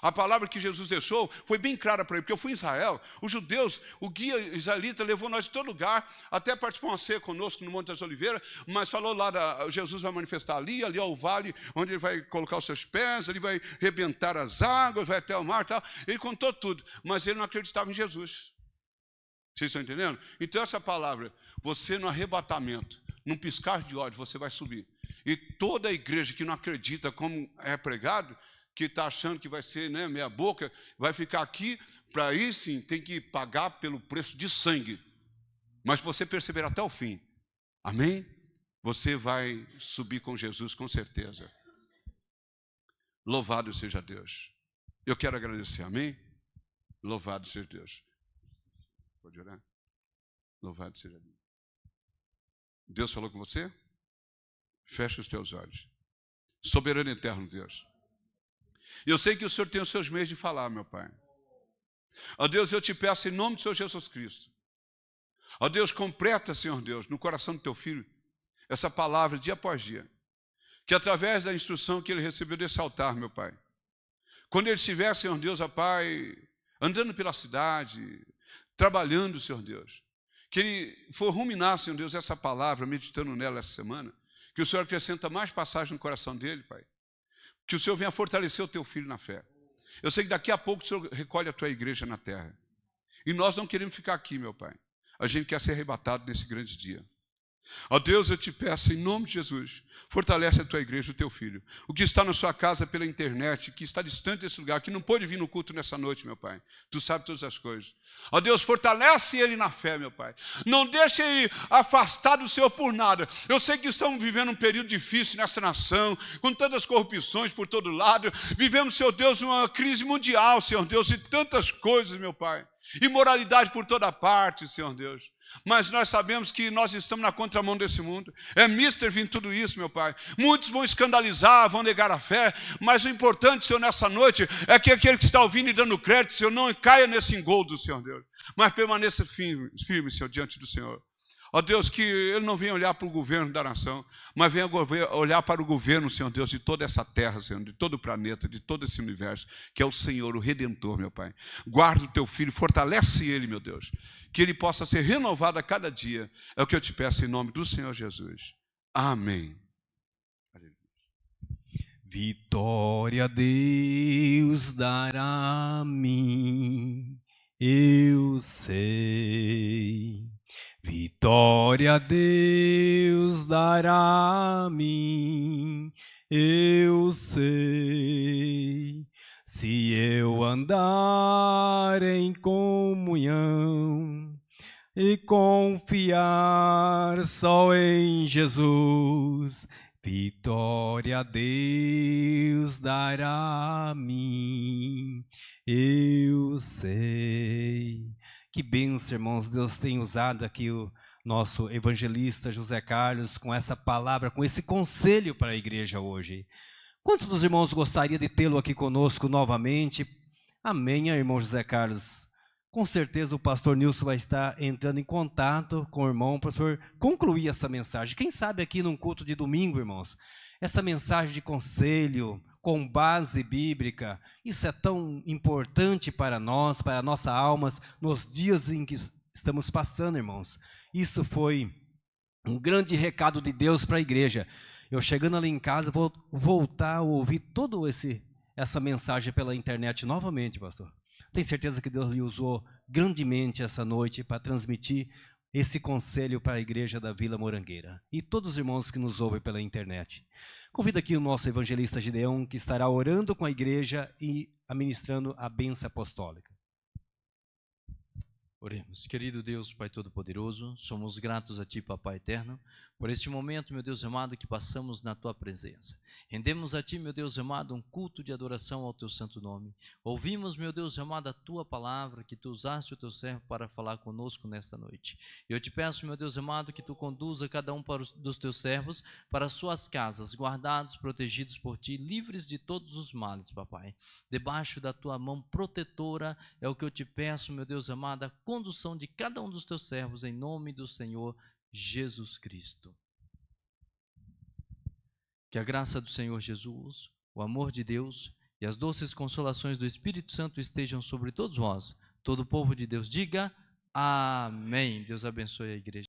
A palavra que Jesus deixou foi bem clara para ele, porque eu fui em Israel, os judeus, o guia israelita levou nós de todo lugar, até participou uma ceia conosco no Monte das Oliveiras, mas falou lá, Jesus vai manifestar ali é o vale, onde ele vai colocar os seus pés, ele vai rebentar as águas, vai até o mar e tal. Ele contou tudo, mas ele não acreditava em Jesus. Vocês estão entendendo? Então essa palavra, você no arrebatamento, num piscar de olhos, você vai subir. E toda a igreja que não acredita como é pregado, que está achando que vai ser meia boca, vai ficar aqui, para aí sim, tem que pagar pelo preço de sangue. Mas se você perseverar até o fim, amém? Você vai subir com Jesus, com certeza. Louvado seja Deus. Eu quero agradecer, amém? Louvado seja Deus. Pode orar? Louvado seja Deus. Deus falou com você? Feche os teus olhos. Soberano e eterno Deus. Eu sei que o Senhor tem os seus meios de falar, meu Pai. Ó Deus, eu te peço em nome do Senhor Jesus Cristo. Ó Deus, completa, Senhor Deus, no coração do teu filho, essa palavra dia após dia. Que através da instrução que ele recebeu desse altar, meu Pai, quando ele estiver, Senhor Deus, ó Pai, andando pela cidade, trabalhando, Senhor Deus, que ele for ruminar, Senhor Deus, essa palavra, meditando nela essa semana, que o Senhor acrescenta mais passagem no coração dele, Pai. Que o Senhor venha fortalecer o teu filho na fé. Eu sei que daqui a pouco o Senhor recolhe a tua igreja na terra. E nós não queremos ficar aqui, meu Pai. A gente quer ser arrebatado nesse grande dia. Ó Deus, eu te peço, em nome de Jesus, fortalece a tua igreja, o teu filho. O que está na sua casa pela internet, que está distante desse lugar, que não pôde vir no culto nessa noite, meu Pai. Tu sabes todas as coisas. Ó Deus, fortalece ele na fé, meu Pai. Não deixe ele afastado do Senhor por nada. Eu sei que estamos vivendo um período difícil nessa nação, com tantas corrupções por todo lado. Vivemos, Senhor Deus, uma crise mundial, Senhor Deus, e tantas coisas, meu Pai. Imoralidade por toda parte, Senhor Deus. Mas nós sabemos que nós estamos na contramão desse mundo. É mister vir tudo isso, meu Pai. Muitos vão escandalizar, vão negar a fé, mas o importante, Senhor, nessa noite, é que aquele que está ouvindo e dando crédito, Senhor, não caia nesse engodo, Senhor Deus, mas permaneça firme, Senhor, diante do Senhor. Ó Deus, que ele não venha olhar para o governo da nação, mas venha olhar para o governo, Senhor Deus, de toda essa terra, Senhor, de todo o planeta, de todo esse universo, que é o Senhor, o Redentor, meu Pai. Guarda o teu filho, fortalece ele, meu Deus, que ele possa ser renovado a cada dia. É o que eu te peço em nome do Senhor Jesus. Amém. Vitória Deus dará a mim, eu sei. Vitória Deus dará a mim, eu sei. Se eu andar em comunhão e confiar só em Jesus, vitória Deus dará a mim, eu sei. Que bênção, irmãos, Deus tem usado aqui o nosso evangelista José Carlos com essa palavra, com esse conselho para a igreja hoje. Quantos dos irmãos gostaria de tê-lo aqui conosco novamente? Amém, irmão José Carlos. Com certeza o pastor Nilson vai estar entrando em contato com o irmão para o senhor concluir essa mensagem. Quem sabe aqui num culto de domingo, irmãos, essa mensagem de conselho com base bíblica, isso é tão importante para nós, para nossas almas, nos dias em que estamos passando, irmãos. Isso foi um grande recado de Deus para a igreja. Eu chegando ali em casa, vou voltar a ouvir toda essa mensagem pela internet novamente, pastor. Tenho certeza que Deus lhe usou grandemente essa noite para transmitir esse conselho para a igreja da Vila Morangueira. E todos os irmãos que nos ouvem pela internet. Convido aqui o nosso evangelista Gideão, que estará orando com a igreja e administrando a bênção apostólica. Oremos. Querido Deus, Pai Todo-Poderoso, somos gratos a Ti, Papai Eterno, por este momento, meu Deus amado, que passamos na Tua presença. Rendemos a Ti, meu Deus amado, um culto de adoração ao Teu santo nome. Ouvimos, meu Deus amado, a Tua palavra, que Tu usaste o Teu servo para falar conosco nesta noite. Eu te peço, meu Deus amado, que Tu conduza cada um dos Teus servos para as suas casas, guardados, protegidos por Ti, livres de todos os males, Papai. Debaixo da Tua mão protetora é o que eu te peço, meu Deus amado, a condução de cada um dos Teus servos, em nome do Senhor Jesus Cristo. Que a graça do Senhor Jesus, o amor de Deus e as doces consolações do Espírito Santo estejam sobre todos vós. Todo o povo de Deus diga amém. Deus abençoe a igreja.